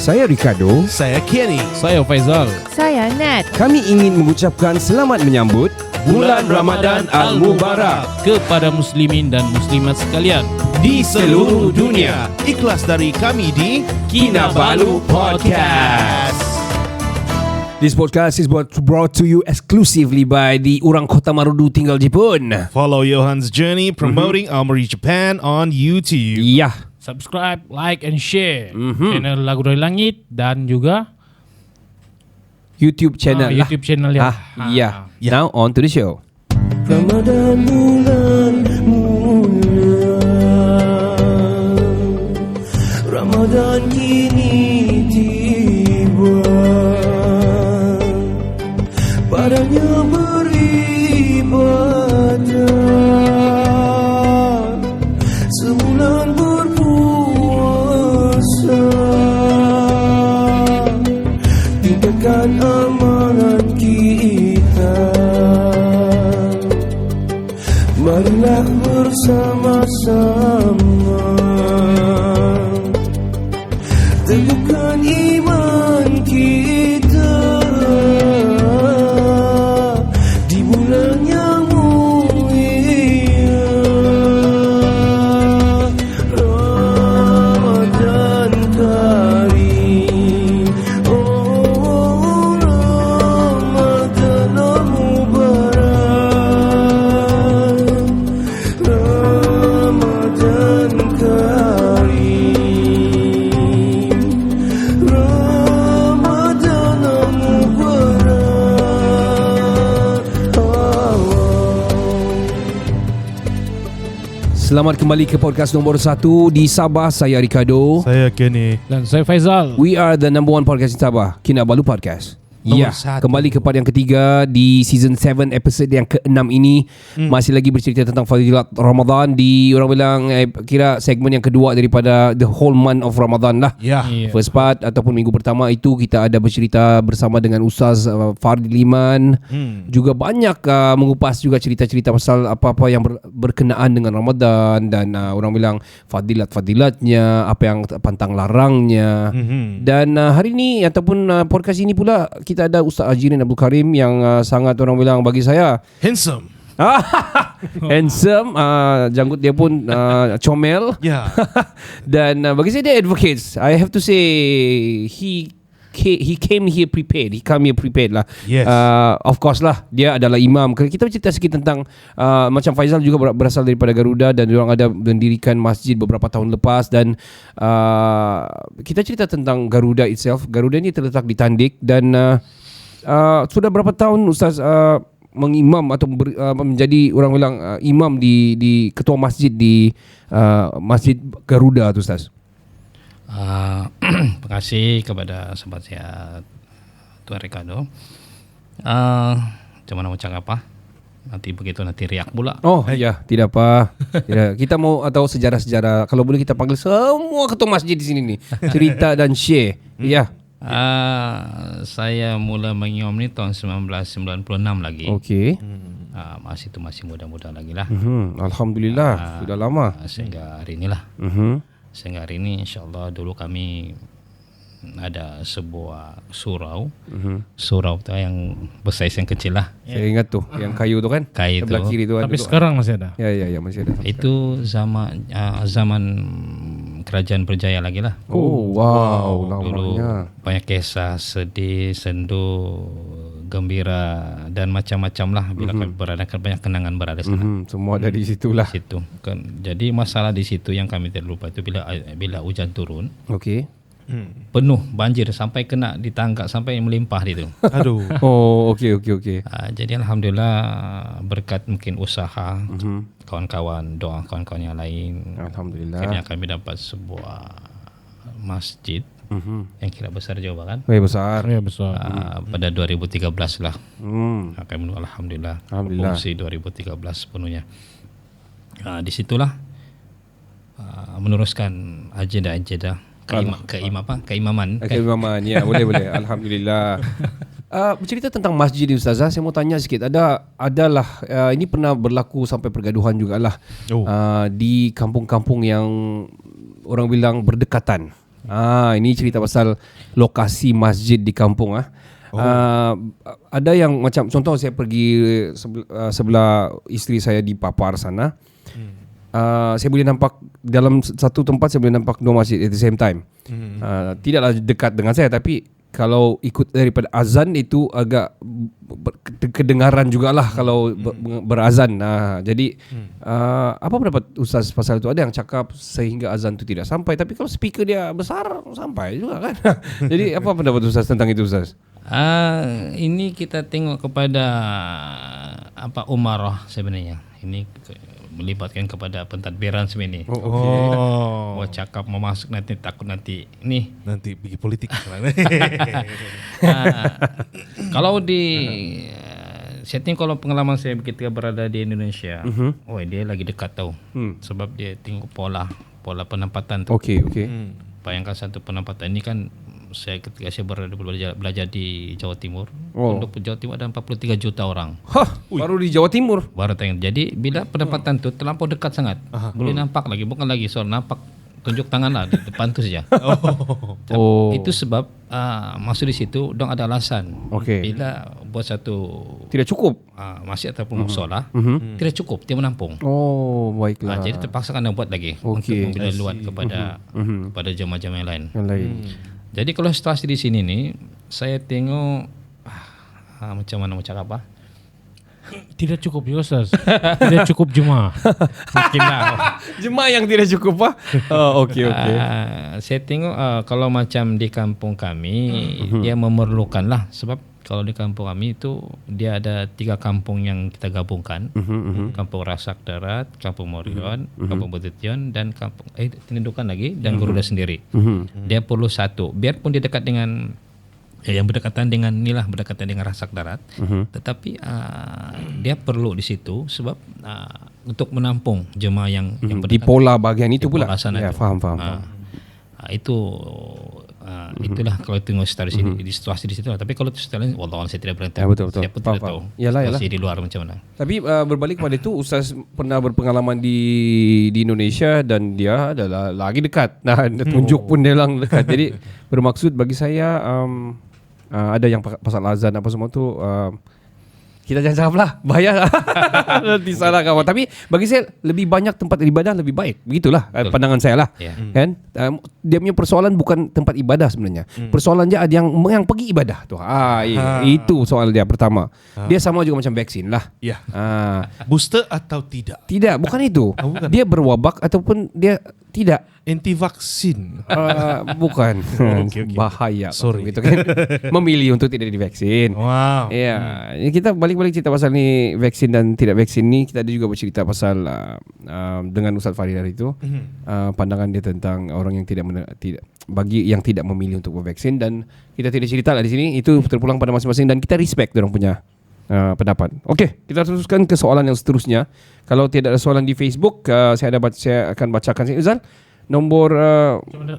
Saya Ricardo. Saya Kenny. Saya Faizal. Saya Nat. Kami ingin mengucapkan selamat menyambut Bulan Ramadan Al-Mubarak kepada muslimin dan muslimat sekalian di seluruh dunia. Ikhlas dari kami di Kinabalu Podcast. This podcast is brought to you exclusively by the Orang Kota Marudu Tinggal Jepun. Follow Johan's journey promoting Aomori Japan on YouTube. Ya. Subscribe, like and share channel Lagu dari Langit dan juga YouTube channel lah. YouTube channel ya. Ya. Now on to the show. Ramadan bulan mulia, Ramadan kini tiba, padanya beribadah, sebulan berpuasa, tingkatkan amalan kita. Marilah bersama-sama teguhkan iman kita di bulan yang mulia Ramadan Karim. Oh Ramadan Al-Mubarak, Ramadan Karim, Ramadan Al-Mubarak. Selamat kembali ke podcast nombor 1 di Sabah. Saya Ricardo. Saya Kenny. Dan saya Faizal. We are the number one podcast in Sabah, Kinabalu Podcast. Nombor Ya, satu. kembali kepada yang ketiga di season 7 episode yang ke-6 ini. Masih lagi bercerita tentang fadilat Ramadan di orang bilang kira segmen yang kedua daripada the whole month of Ramadan lah. Ya. Iya. First part ataupun minggu pertama itu kita ada bercerita bersama dengan Ustaz Fardil Liman. Juga banyak mengupas juga cerita-cerita pasal apa-apa yang berkenaan dengan Ramadan dan orang bilang fadilat-fadilatnya, apa yang pantang larangnya. Dan hari ini ataupun podcast ini pula kita ada Ustaz Ajirin Abdul Karim yang sangat orang bilang bagi saya Handsome. handsome, janggut dia pun comel. Ya. Dan bagi saya dia advocates. I have to say he came here prepared. He come here prepared lah. Yes. Of course lah, dia adalah imam. Kita bercerita sikit tentang macam Faizal juga berasal daripada Garuda dan diorang ada mendirikan masjid beberapa tahun lepas. Dan kita cerita tentang Garuda itself. Garuda ini terletak di Tandik. Dan sudah berapa tahun Ustaz mengimam atau menjadi orang bilang imam di ketua masjid di Masjid Garuda tu Ustaz? Terima kasih kepada sahabat saya Tuan Ricardo. Macam mana mau cakap apa? Nanti begitu nanti riak pula. Oh ya, tidak apa. Tidak. Kita mau tahu sejarah-sejarah. Kalau boleh kita panggil semua ketua masjid di sini nih, cerita dan share. Ya. Saya mula mengimam ni tahun 1996 lagi. Okey. Masih muda-muda lagi lah. Alhamdulillah, sudah lama. Sehingga hari inilah. Sehingga hari ini insyaAllah dulu kami ada sebuah surau. Surau tu yang bersaiz yang kecil lah. Saya ingat tu, yang kayu tu kan? Kayu Sebelah tu. kiri tu. Tapi ada tu. sekarang masih ada. Ya, masih ada. Itu zaman Kerajaan Berjaya lagi lah. Oh, wow, Dulu lamanya. banyak kisah sedih, sendu, gembira dan macam-macam lah. Bila kami berada, banyak kenangan berada sana. Semua dari situlah. Situ kan. Jadi masalah di situ yang kami terlupa itu bila hujan turun Okey. penuh banjir sampai kena di tangga sampai melimpah itu. Aduh. Oh, okey. Jadi alhamdulillah berkat mungkin usaha kawan-kawan, doa kawan-kawan yang lain, Alhamdulillah. akhirnya kami dapat sebuah masjid yang kira besar juga kan. Besar. Ya besar. Pada 2013 lah. Kami alhamdulillah fungsi 2013 penuhnya. Di situlah meneruskan agenda keimaman. Keimaman, ya, boleh. Alhamdulillah. Bercerita tentang masjid ni Ustazah, saya mau tanya sikit. Adalah ini pernah berlaku sampai pergaduhan jugalah Oh. di kampung-kampung yang orang bilang berdekatan. Ini cerita pasal lokasi masjid di kampung ada yang macam contoh saya pergi sebelah isteri saya di Papar sana. Saya boleh nampak dalam satu tempat saya boleh nampak dua masjid at the same time. Tidaklah dekat dengan saya, tapi kalau ikut daripada azan itu agak kedengaran jugalah kalau berazan. Jadi apa pendapat Ustaz pasal itu? Ada yang cakap sehingga azan itu tidak sampai, tapi kalau speaker dia besar sampai juga kan. Jadi apa pendapat Ustaz tentang itu, Ustaz? Ini kita tengok kepada umarah sebenarnya. Ini melibatkan kepada pentadbiran sebenarnya. Oh. Cakap mau masuk nanti takut nanti ini Nanti pergi politik. kalau di setting, kalau pengalaman saya ketika berada di Indonesia, dia lagi dekat tahu. Sebab dia tengok pola penempatan tu. Okey. Bayangkan satu penempatan ini kan, saya ketika saya belajar di Jawa Timur, penduduk Jawa Timur ada 43 juta orang. Baru di Jawa Timur. Baru tengok. Jadi bila penempatan tu terlampau dekat sangat, boleh nampak lagi, bukan lagi soal nampak tunjuk tangan lah di depan tu saja. Itu sebab masuk di situ dong ada alasan. Bila buat satu tidak cukup masjid ataupun musola, tidak cukup dia menampung. Baiklah. Jadi terpaksa kan buat lagi untuk membina luat kepada jemaah-jemaah yang lain. Jadi kalau situasi di sini ni, saya tengok macam mana mau cakap apa? Tidak cukup ya Ustaz. Tidak cukup jemaah. Mungkinlah. Jemaah yang tidak cukup okey. Saya tengok kalau macam di kampung kami, dia memerlukan lah. Sebab kalau di kampung kami itu dia ada 3 kampung yang kita gabungkan. Kampung Rasak Darat, Kampung Morion, Kampung Butution, dan kampung Tindukan lagi, dan Garuda sendiri. Dia perlu satu, biarpun dia dekat dengan yang berdekatan dengan berdekatan dengan Rasak Darat, tetapi dia perlu di situ sebab untuk menampung jemaah yang di pola bahagian itu pula. Ya, faham. Itulah kalau tengok situasi di situasi di situ. Tapi kalau situasi lain, wallah saya tidak berani. Betul. Saya pun tidak tahu. Yalah. Situasi di luar macam mana. Tapi berbalik pada itu, Ustaz pernah berpengalaman di Indonesia dan dia adalah lagi dekat. Tunjuk pun dia lang dekat. Jadi bermaksud bagi saya ada yang pasal azan apa semua tu, kita jangan cakap lah, bahaya nanti salah kawan. Tapi bagi saya lebih banyak tempat ibadah lebih baik. Begitulah pandangan saya lah. Kan? Dia punya persoalan bukan tempat ibadah sebenarnya. Persoalan dia ada yang pergi ibadah tu. Itu soal dia pertama. Dia sama juga macam vaksin lah. Booster atau tidak? Tidak, bukan itu. Bukan. Dia berwabak ataupun dia tidak. Anti vaksin. Bukan. Okay. Bahaya. Sorry. Gitu kan. Memilih untuk tidak divaksin. Wow. Ya, kita balik cerita pasal ni vaksin dan tidak vaksin ni. Kita ada juga bercerita pasal dengan Ustaz Farid hari itu, pandangan dia tentang orang yang bagi yang tidak memilih untuk bervaksin, dan kita tidak cerita lah di sini. Itu terpulang pada masing-masing dan kita respect orang punya pendapat. Okey, kita teruskan ke soalan yang seterusnya. Kalau tidak ada soalan di Facebook, saya akan bacakan sini. Uzal, nombor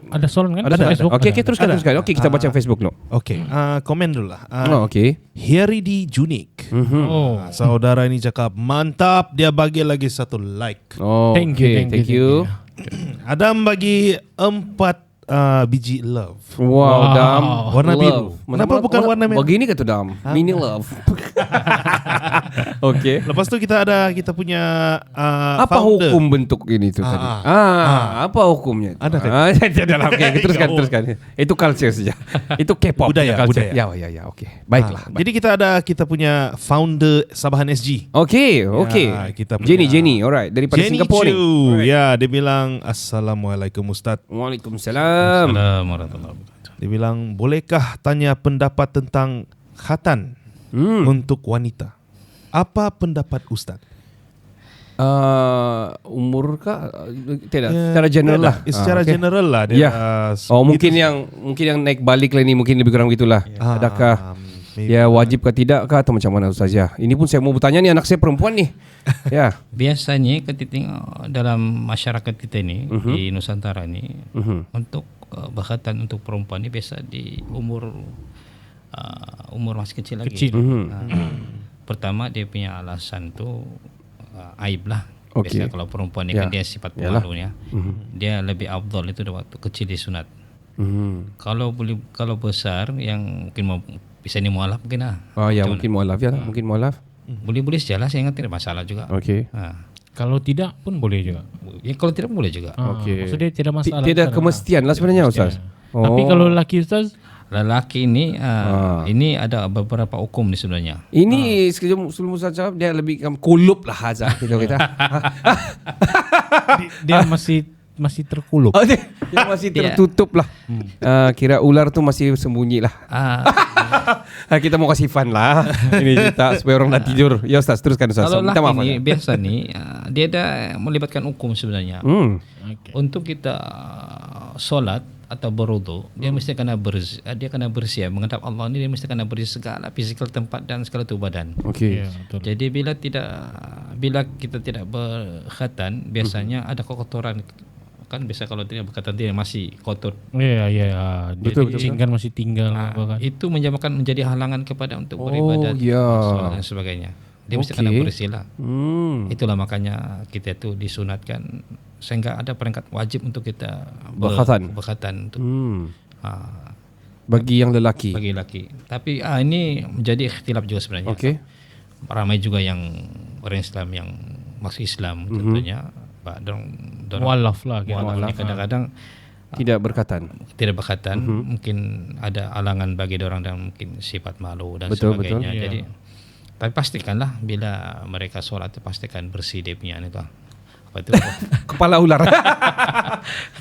ada soalan kan? ada. Facebook. Okey, teruskan. Okey, kita baca Facebook no. Okey, komen dulu lah. Okey. Hieridi Junik. Saudara ini cakap mantap, dia bagi lagi 1 like. Thank you. Adam bagi 4 biji love. Wow, Dam. Warna love. biru. Kenapa bukan warna merah? Begini kata Dam. Mini love. Okey. Lepas tu kita punya Apa founder. hukum bentuk ini tu tadi? Apa hukumnya? Ada kan? Tidak lah. Okey, teruskan. Itu culture saja. Itu K-pop Budaya. Ya. Okey. Baiklah. Jadi kita punya founder Sabahan SG. Okey. Kita punya Jenny, alright. Daripada Jenny Singapura ni. Chu. Ya, dia bilang Assalamualaikum Ustaz. Waalaikumsalam. Assalamualaikum warahmatullahi wabarakatuh. Dia bilang, bolehkah tanya pendapat tentang khatan untuk wanita? Apa pendapat Ustaz? Umur kah? Tidak. Secara general lah. Secara Okay. general lah. Dia, mungkin yang naik balik lah ini, mungkin lebih kurang gitulah. Adakah ya wajib ke tidak kah atau macam mana Ustaz ya? Ini pun saya mau bertanya ni, anak saya perempuan ni. Ya. Biasanya ketika dalam masyarakat kita ini di Nusantara ini, untuk berkhatan untuk perempuan ni biasa di umur masih kecil lagi. Pertama dia punya alasan tu aib lah. Biasanya kalau perempuan ni kan dia sifat pemalunya, dia lebih afdal itu waktu kecil disunat. Kalau besar yang mungkin mau bisa ni mualaf mungkin lah. Oh ya, mungkin mualaf ya lah. Mungkin mualaf. Boleh saja lah, saya ingat tidak masalah juga. Okey. Kalau tidak pun boleh juga. Ya, kalau tidak boleh juga. Okey. Maksudnya tidak masalah. Tidak kemestian lah sebenarnya Ustaz. Tapi kalau lelaki Ustaz, Lelaki ini ini ada beberapa hukum ni sebenarnya. Ini sebelum Ustaz cakap, dia lebih kulup lah Azhar kita. dia masih terkulup. Oh, dia masih tertutup lah. Kira ular tu masih sembunyi lah. Kita mau kasih fun lah. Ini kita supaya orang dah tidur. Ya Ustaz, teruskan Ustaz. Kalau Minta maaf. lelaki ni biasa ni dia ada melibatkan hukum sebenarnya. Okay. Untuk kita solat atau berwudu, dia mesti kena bersih menghadap Allah ni, dia mesti kena bersih segala fizikal tempat dan segala tubuh badan. Okey. Ya, betul. Jadi bila kita tidak berkhatan, biasanya ada kotoran. Kan biasa kalau tidak berkhatan dia masih kotor. Ya. Betul. Kan masih tinggal apa kan. Itu menyebabkan menjadi halangan kepada untuk beribadat, solat dan sebagainya. Dia mesti kena bersih lah. Itulah makanya kita itu disunatkan sehingga ada peringkat wajib untuk kita berkhatan untuk bagi yang lelaki. bagi lelaki. Tapi ini menjadi ikhtilaf juga sebenarnya. Okey. Ramai juga yang orang Islam yang masuk Islam tentunya dorang Mualaf lah. mualaf ni kadang-kadang Tidak berkatan. mungkin ada alangan bagi orang dan mungkin sifat malu dan Betul, sebagainya. betul. Jadi tapi pastikanlah bila mereka solat tu pastikan bersih dia punya ni tu. Apa tu? Kepala ular.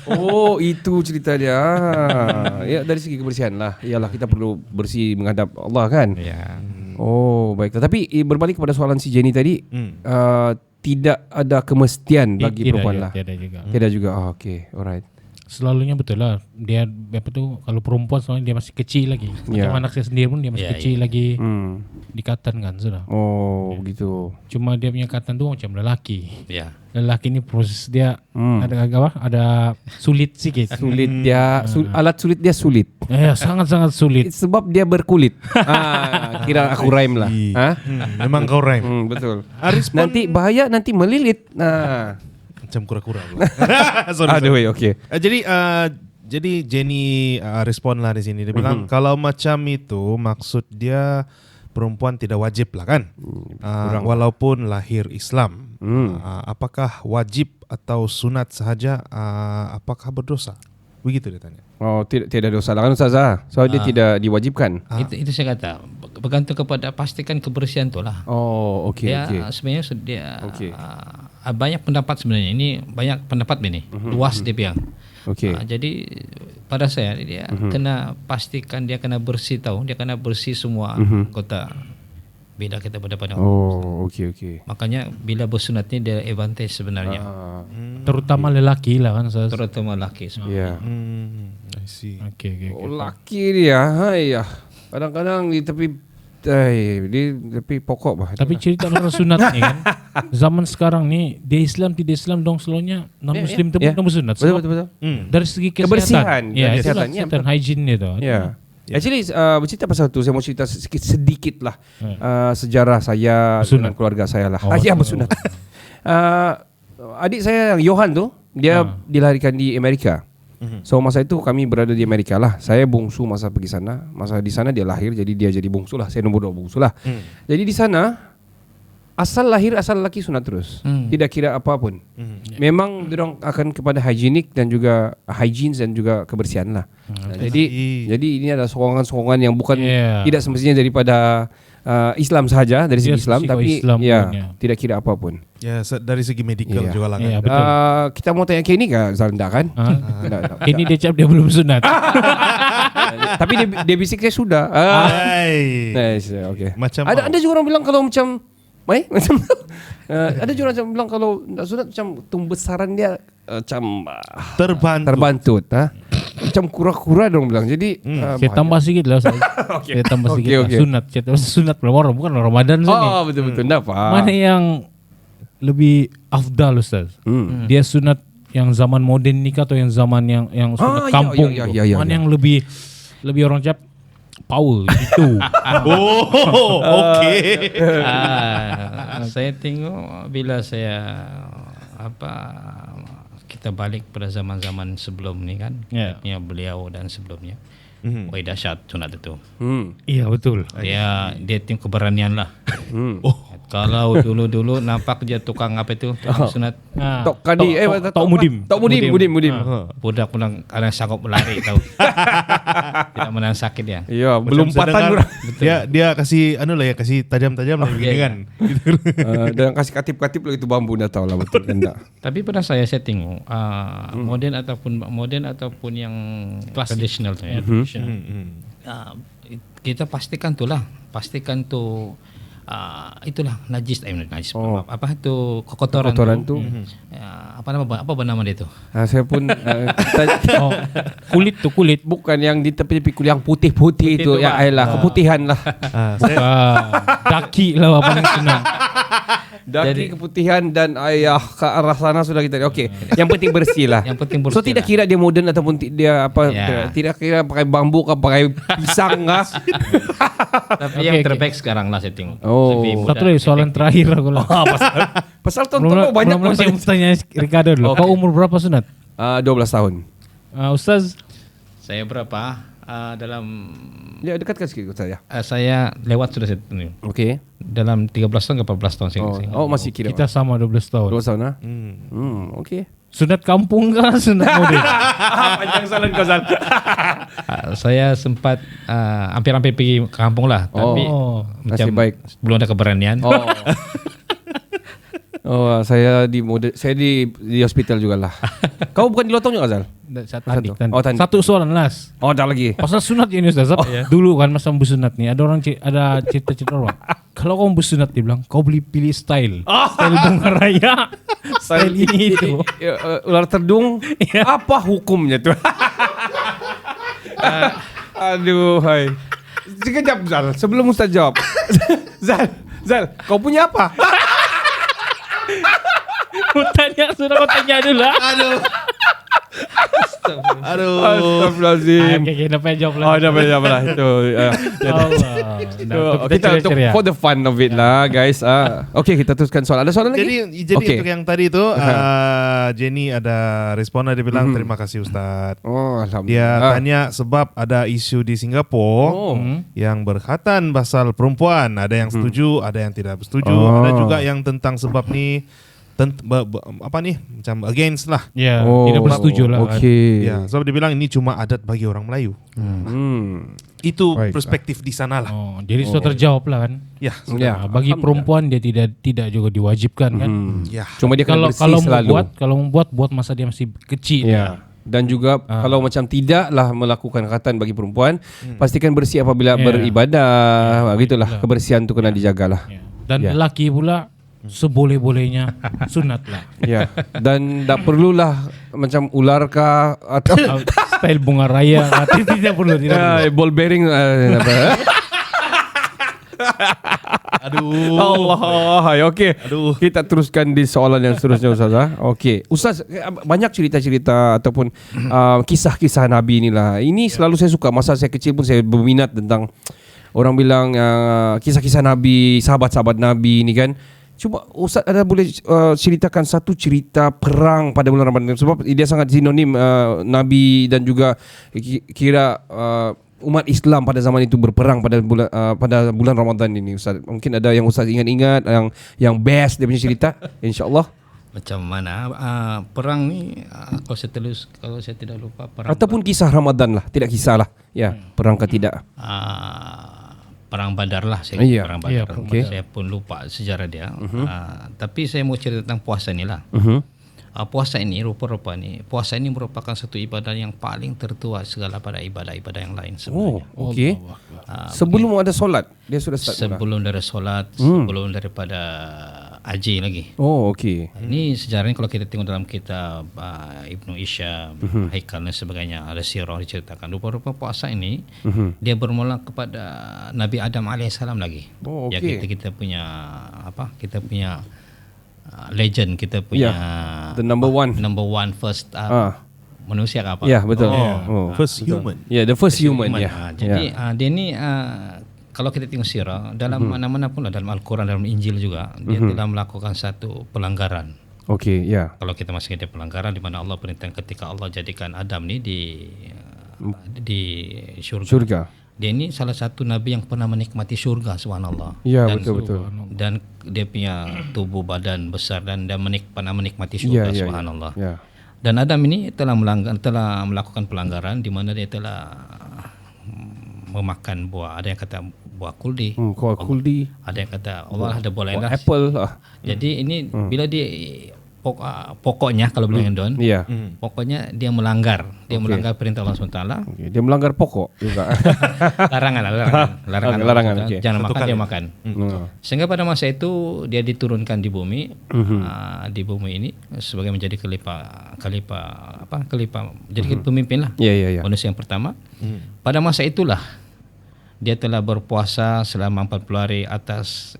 Oh, itu cerita dia. Ya, dari segi kebersihan lah. Iyalah, kita perlu bersih menghadap Allah kan. Ya. Oh, baiklah. Tapi berbalik kepada soalan si Jenny tadi, tidak ada kemestian bagi perempuan lah. Tiada juga. Tidak juga. Oh, okay, alright. Selalunya betul lah. Dia apa tu, kalau perempuan selalunya dia masih kecil lagi. Macam anak saya sendiri pun dia masih kecil lagi. Dikatan kan sudah. Oh, begitu. Cuma dia punya katan tu macam lelaki. Ya. Lelaki ni proses dia ada apa? Ada sulit sikit. Sulit dia, alat sulit dia sulit. Sangat-sangat sulit. Sebab dia berkulit. Kira aku rhyme lah. Memang kau rhyme. Betul. Nanti bahaya, nanti melilit. Macam kura-kura pula. sorry. Aduh, okay. Jadi Jenny respon lah di sini. Dia bilang kalau macam itu maksud dia perempuan tidak wajib lah kan. Walaupun lahir Islam. Apakah wajib atau sunat sahaja, apakah berdosa? Begitu dia tanya. Oh, tidak dosa lah kan Ustazah. So dia tidak diwajibkan. Itu saya kata bergantung kepada pastikan kebersihan tu lah. Oh, okey. Sebenarnya dia banyak pendapat sebenarnya. Ini banyak pendapat ini. Luas dia bilang. Okey. Jadi pada saya dia kena pastikan dia kena bersih tahu, dia kena bersih semua anggota. Bila kita berdepan. Oh, okey. Makanya bila bersunat ni dia advantage sebenarnya. Terutama lelaki lah kan. Terutama lelaki. Ya. I see. Okay. Oh, laki dia. Hai. Kadang-kadang di tepi pokok bah. Tapi cerita orang sunat ni kan, zaman sekarang ni dia Islam tidak Islam dong selalunya non Muslim tu pun dong bersunat. Betul. Dari segi Kebersihan. kesehatan, kesehatan hygiene dia tu. Ya. Actually bercerita pasal tu, saya mau cerita sedikit lah sejarah saya dengan keluarga saya lah. Bersunat. Adik saya yang Johan tu, dia dilahirkan di Amerika. So masa itu kami berada di Amerika lah. Saya bungsu masa pergi sana. Masa di sana dia lahir, jadi dia jadi bungsu lah. Saya nombor 2 bungsu lah. Jadi di sana asal lahir asal lelaki sunat terus. Tidak kira apapun. Memang dorang akan kepada hygienik dan juga hygiene dan juga kebersihan lah. Jadi ini ada sokongan-sokongan yang bukan tidak semestinya daripada Islam sahaja, dari segi Islam, tapi Islam tidak kira apapun. Ya, dari segi medikal juga lah kan. Betul. Kita mau tanya Kenny ke Zalda kan? Kenny dia cakap dia belum sunat. Tapi dia bisiknya sudah. Nice, okay. Macam ada juga orang bilang kalau macam macam ada juga orang bilang kalau nak sunat macam tumbesaran dia macam terbantut. Macam kura-kura dong bilang. Jadi saya tambah sikit lah. Saya tambah sikit lah. Sunat orang bukan Ramadan sini. Oh, betul-betul. Mana yang lebih afdal Ustaz? Dia sunat yang zaman moden nikah atau yang zaman yang sunat kampung? Mana yang lebih orang cakap power itu? Okay. Saya tengok bila saya kita balik pada zaman-zaman sebelum ni kan, ya beliau dan sebelumnya. Wah, dahsyat sunat itu. Iya betul. Dia tengok keberanian lah. Kalau dulu nampak dia tukang apa itu sunat. Tok Kadi Tok Mudim. Tok Mudim. Budak pulang kadang sanggup lari tahu. Tidak menahan sakit dia. Ya, belum patah orang. Dia kasih kasih tajam-tajam lah begini kan. Dan kasih katip-katip lagi itu bambu dah tahu lah betul kan tak. Tapi pada saya tengok modern ataupun yang tradisional tu ya. Kita pastikan tu itulah najis apa itu kotoran tu. Apa nama dia tu? Saya pun kulit bukan yang di tepi-tepi kulit yang putih-putih itu ya ayolah keputihan lah. Daki lah apa yang senang. Daki keputihan dan ke arah sana sudah kita. Okey, yang penting bersih lah. Yang penting bersih. So tidak kira dia modern ataupun dia apa tidak kira pakai bambu ke pakai pisang kah. Tapi yang terbaik sekarang lah saya tengok. Satu lagi soalan terakhir aku lah. Pasal tonton banyak saya mau tanya Ricardo dulu. Kau umur berapa sunat? 12 tahun. Ustaz? Saya berapa? Dalam ya dekatkan sikit saya. Saya lewat sudah saya. Okey. Dalam 13 tahun ke 14 tahun saya. Masih kira. Kita sama 12 tahun. 12 tahun ah. Okey. Sunat kampung kah sunat modern? Panjang soalan kau Zal. Saya sempat hampir-hampir pergi ke kampung lah, tapi macam baik. belum ada keberanian. Saya di hospital jugalah. Kau bukan di Lotong juga Zal? Tandik. Tandik. Satu soalan last. Dah lagi. Pasal sunat ini Ustaz. Dulu kan masa bersunat ni ada cerita-cerita orang. Kalau kau bersunat dia bilang kau boleh pilih style. Style bunga raya. Style ini itu. Ular terdung. Apa hukumnya tu? Aduh, hai. Sekejap Zal, sebelum Ustaz jawab. Zal, kau punya apa? Kau tanya dulu lah. Astagfirullahaladzim. Okay, dapat jawab lah. Dapat jawab lah. Itu. Kita untuk for the fun of it lah guys. Okay, kita teruskan soal. Ada soalan lagi? Jadi untuk yang tadi tu Jenny ada respon dia bilang terima kasih Ustaz. Alhamdulillah. Dia tanya sebab ada isu di Singapura yang berkaitan pasal perempuan. Ada yang setuju, ada yang tidak setuju. Ada juga yang tentang sebab ni macam against lah. Ya, tidak bersetuju lah. Okey. Ya, sebab dia bilang ini cuma adat bagi orang Melayu. Itu perspektif di sana lah. Jadi sudah terjawab lah kan. Ya, bagi perempuan dia tidak juga diwajibkan kan. Ya. Cuma dia kalau selalu. Kalau membuat masa dia masih kecil. Ya. Dan juga kalau macam tidaklah melakukan khatan bagi perempuan, pastikan bersih apabila beribadah. Gitulah, kebersihan tu kena dijagalah. Dan lelaki pula seboleh-bolehnya sunat lah. Ya. Dan tak perlulah macam ular kah atau style bunga raya. Tidak perlu. Ball bearing Aduh. Allah. Okey. Kita teruskan di soalan yang seterusnya Ustaz. Okey. Ustaz, banyak cerita-cerita ataupun kisah-kisah Nabi inilah. Ini selalu saya suka. Masa saya kecil pun saya berminat tentang orang bilang kisah-kisah Nabi, sahabat-sahabat Nabi ni kan. Cuma Ustaz ada boleh ceritakan satu cerita perang pada bulan Ramadan sebab dia sangat sinonim Nabi dan juga kira umat Islam pada zaman itu berperang pada bulan Ramadan ini Ustaz. Mungkin ada yang Ustaz ingat-ingat yang best dia punya cerita insya-Allah. Macam mana perang ni kalau saya tidak lupa perang ataupun kisah Ramadan lah, tidak kisah lah. Ya, perang ke tidak. Perang Badar lah perang Badar. Saya pun lupa sejarah dia. Tapi saya mau cerita tentang puasa ni lah. Puasa ini rupa-rupa ni. Puasa ini merupakan satu ibadah yang paling tertua segala pada ibadah-ibadah yang lain sebenarnya. Okey. Sebelum ada solat dia sudah start. Sebelum dari solat, sebelum daripada haji lagi. Okey. Ini sejarahnya kalau kita tengok dalam kitab Ibnu Isyam, Haikal dan sebagainya, ada sirah diceritakan. Rupa-rupa puasa ini dia bermula kepada Nabi Adam alaihissalam lagi. Ya kita punya kita punya legend, kita punya the number one first manusia apa? Ya, betul. First human. Ya, the first human. Jadi dia ni kalau kita tengok sirah dalam mana-mana pun dalam Al-Quran, dalam Injil juga dia telah melakukan satu pelanggaran. Okey, ya. Kalau kita masih ada pelanggaran di mana Allah perintahkan ketika Allah jadikan Adam ni di syurga. Dia ini salah satu nabi yang pernah menikmati syurga, subhanallah. Ya, Dan- betul. Dan dia punya tubuh badan besar dan dia pernah menikmati syurga, subhanallah. Ya. Dan Adam ini telah melakukan pelanggaran di mana dia telah memakan buah. Ada yang kata buah kuldi, Kuldi. ada yang kata Allah ada boleh lah. Apple. Jadi ini bila dia pokoknya kalau bilang Don, Ya. pokoknya dia melanggar perintah Allah SWT. Okay. Dia melanggar pokok juga. larangan. Okay. Jangan makan, dia makan. Hmm. Sehingga pada masa itu dia diturunkan di bumi, di bumi ini sebagai menjadi khalifah jadi pemimpin lah. Ya. Manusia yang pertama. Pada masa itulah dia telah berpuasa selama 40 hari atas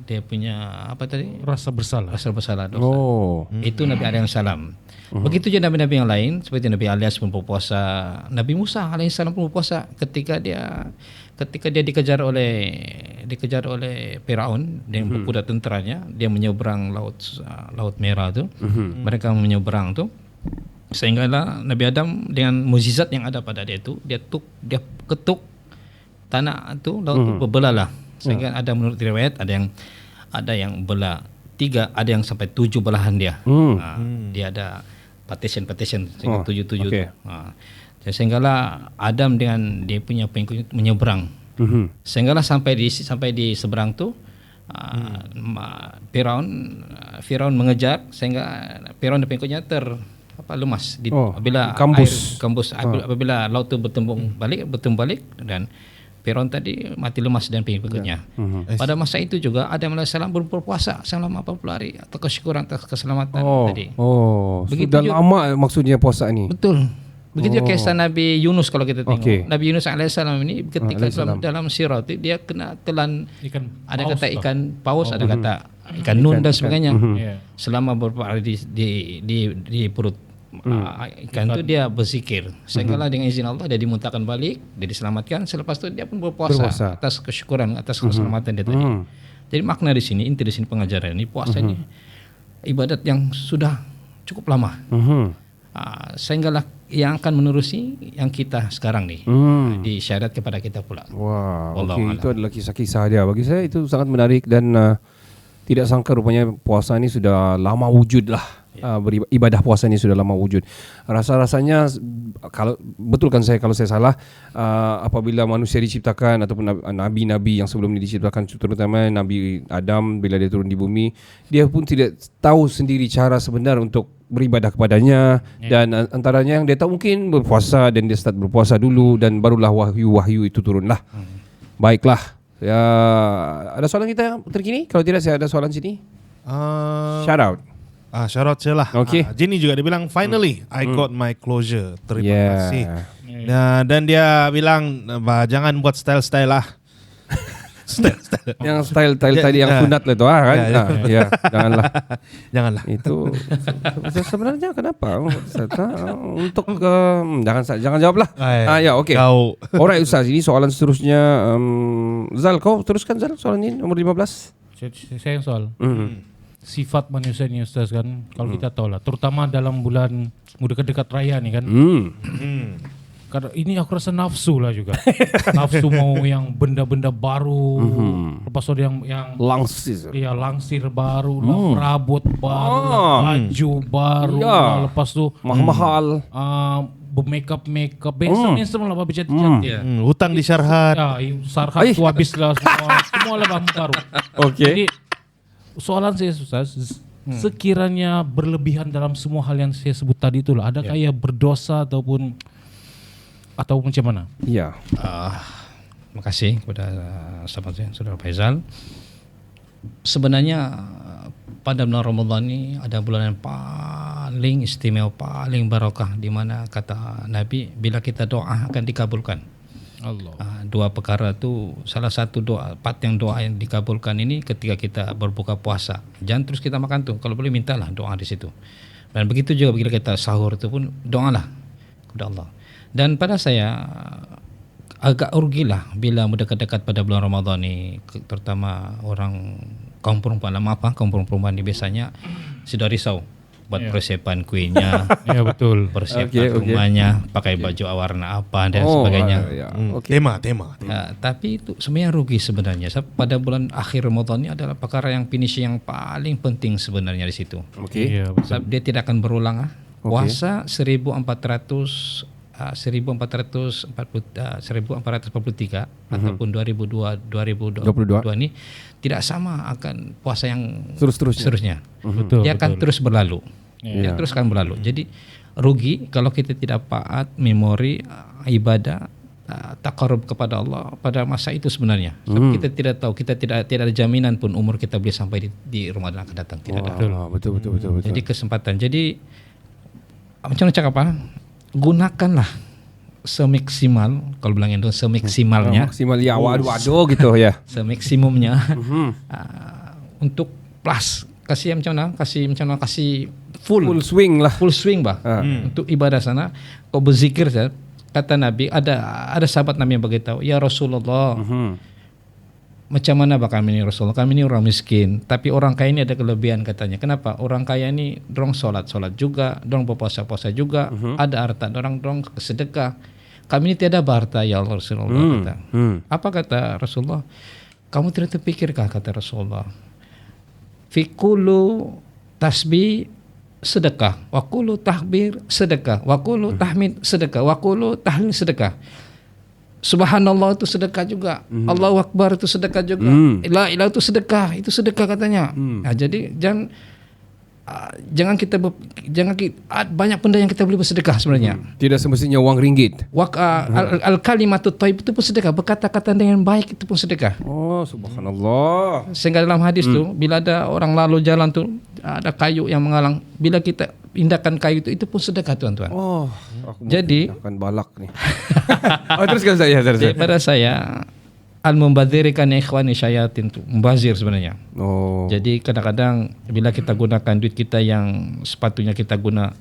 dia punya apa tadi? Rasa bersalah. Rasa bersalah dosa. Oh. Itu Nabi alaihissalam. Begitu juga nabi-nabi yang lain seperti Nabi Ilyas pun berpuasa, Nabi Musa alaihissalam pun berpuasa ketika dia dikejar oleh Firaun dengan berkuda tenteranya, dia menyeberang laut Merah tu. Mereka menyeberang tu. Sehinggalah Nabi Adam dengan mukjizat yang ada pada dia itu, dia ketuk tanah tu, laut tu berbelah lah. Sehingga ada menurut riwayat ada yang belah 3, ada yang sampai 7 belahan dia. Dia ada partition sehingga 7 okay. tu. Sehinggalah Adam dengan dia punya pengikut menyeberang. Sehinggalah sampai di seberang tu Firaun mengejar sehingga Firaun dan pengikutnya lemas apabila kambus apabila laut tu bertembung balik dan Firaun tadi mati lemas dan pengikutnya. Pada masa itu juga Adam AS berpuasa selama 40 hari atau kesyukuran atas keselamatan tadi. Begitu sudah lama maksudnya puasa ni. Betul. Begitu kisah Nabi Yunus kalau kita tengok. Okay. Nabi Yunus AS ini ketika dalam sirat dia kena telan ada kata ikan paus, ada kata ikan nun dan sebagainya. Selama beberapa hari di perut ikan itu dia berzikir sehinggalah dengan izin Allah dia dimuntahkan balik, dia diselamatkan. Selepas itu dia pun berpuasa atas kesyukuran atas keselamatan dia tadi. Jadi makna di sini, inti di sini pengajaran ini, puasa ini ibadat yang sudah cukup lama. Sehinggalah yang akan menerusi yang kita sekarang nih disyarat kepada kita pula. Wah, okay. Itu adalah kisah-kisah dia. Bagi saya itu sangat menarik dan tidak sangka rupanya puasa ini sudah lama wujud lah. Ibadah puasa ini sudah lama wujud. Rasa-rasanya kalau betulkan saya kalau saya salah, apabila manusia diciptakan ataupun nabi-nabi yang sebelum ini diciptakan, terutama Nabi Adam bila dia turun di bumi, dia pun tidak tahu sendiri cara sebenar untuk beribadah kepadanya, dan antaranya yang dia tahu mungkin berpuasa, dan dia start berpuasa dulu dan barulah wahyu itu turunlah. Baiklah. Ya, ada soalan kita yang terkini? Kalau tidak saya ada soalan sini. Shout out. Shout out saya lah. Okay. Jenny juga dia bilang finally I got my closure. Terima kasih. Dan dia bilang jangan buat style-style lah. Yang style tadi yang sunat lah tu kan. Janganlah. Itu sebenarnya kenapa? Untuk jangan jawablah. Ya, okey. Alright Ustaz, ini soalan seterusnya. Zal, kau teruskan Zal soalan ini nomor 15. Saya yang soal. Sifat manusia ni Ustaz kan, kalau kita tahu lah, terutama dalam bulan dekat raya ni kan. Ini aku rasa nafsu lah juga. Nafsu mau yang benda-benda baru. Lepas itu yang langsir. Iya, langsir baru, perabot baru, baju baru, lepas tu mahal. Bermakeup besok lah cantik. Hutang di Syarhat. Ya, Syarhat tu habis lah semua lah baru. Okey. Jadi soalan saya Ustaz, sekiranya berlebihan dalam semua hal yang saya sebut tadi itulah, adakah ia berdosa ataupun macam mana? Ya. Terima kasih kepada sahabat saya, Saudara Faizal. Sebenarnya pada bulan Ramadan ini ada bulan yang paling istimewa, paling barakah, di mana kata Nabi bila kita doa akan dikabulkan. Allah. Dua perkara tu, salah satu doa yang dikabulkan ini ketika kita berbuka puasa. Jangan terus kita makan tu, kalau boleh mintalah doa di situ. Dan begitu juga bila kita sahur itu pun doalah kepada Allah. Dan pada saya agak rugilah bila mendekat-dekat pada bulan Ramadan ni, terutama orang kaum perempuan lama apa? Kaum perempuan ini biasanya sudah risau buat persiapan kuenya, Ya betul. persiapan rumahnya, pakai baju warna apa dan sebagainya. Tema. Ya, tapi itu sebenarnya rugi sebenarnya. Pada bulan akhir Ramadan ini adalah perkara yang finishing yang paling penting sebenarnya di situ. Iya, betul. Sebab dia tidak akan berulang. Puasa 1443 ataupun 2022 ini tidak sama akan puasa yang seterusnya. Betul. Dia akan terus berlalu. Iya. Dia terus akan berlalu. Jadi rugi kalau kita tidak taat memori ibadah taqarrub kepada Allah pada masa itu sebenarnya. Sebab kita tidak tahu, kita tidak ada jaminan pun umur kita boleh sampai di Ramadan akan datang. Tidak ada. Betul. Jadi kesempatan. Jadi macam cakap apa? Gunakanlah semaksimal, kalau bilang itu semaksimalnya, maksimal ya waduh gitu ya. semaksimumnya untuk plus kasih full swing lah. full swing bah untuk ibadah sana. Kau berzikir saja. Kata Nabi, ada sahabat Nabi yang beritahu, ya Rasulullah, macam mana bah kami ini Rasulullah? Kami ini orang miskin, tapi orang kaya ini ada kelebihan katanya. Kenapa? Orang kaya ini dorong solat juga, dorong berpuasa juga, ada harta, dorong sedekah. Kami ini tiada harta ya Allah Rasulullah kata. Apa kata Rasulullah? Kamu tidak terpikirkah kata Rasulullah? Fikulu tasbih sedekah, wakulu tahbir sedekah, wakulu tahmid sedekah, wakulu tahlil sedekah. Subhanallah itu sedekah juga. Allahu Akbar itu sedekah juga. La ilaha itu sedekah katanya. Nah, jadi jangan kita banyak benda yang kita boleh bersedekah sebenarnya. Tidak semestinya uang ringgit. Al kalimatut thayyib itu pun sedekah. Berkata-kata dengan baik itu pun sedekah. Oh, subhanallah. Sehingga dalam hadis tu bila ada orang lalu jalan tu ada kayu yang menghalang, bila kita pindahkan kayu itu pun sedekah tuan-tuan. Oh, jadi akan balak nih. Teruskan saya. Pada saya al-mubadzirikan ikhwani syayatin tu membazir sebenarnya. Oh. Jadi kadang-kadang bila kita gunakan duit kita yang sepatutnya kita guna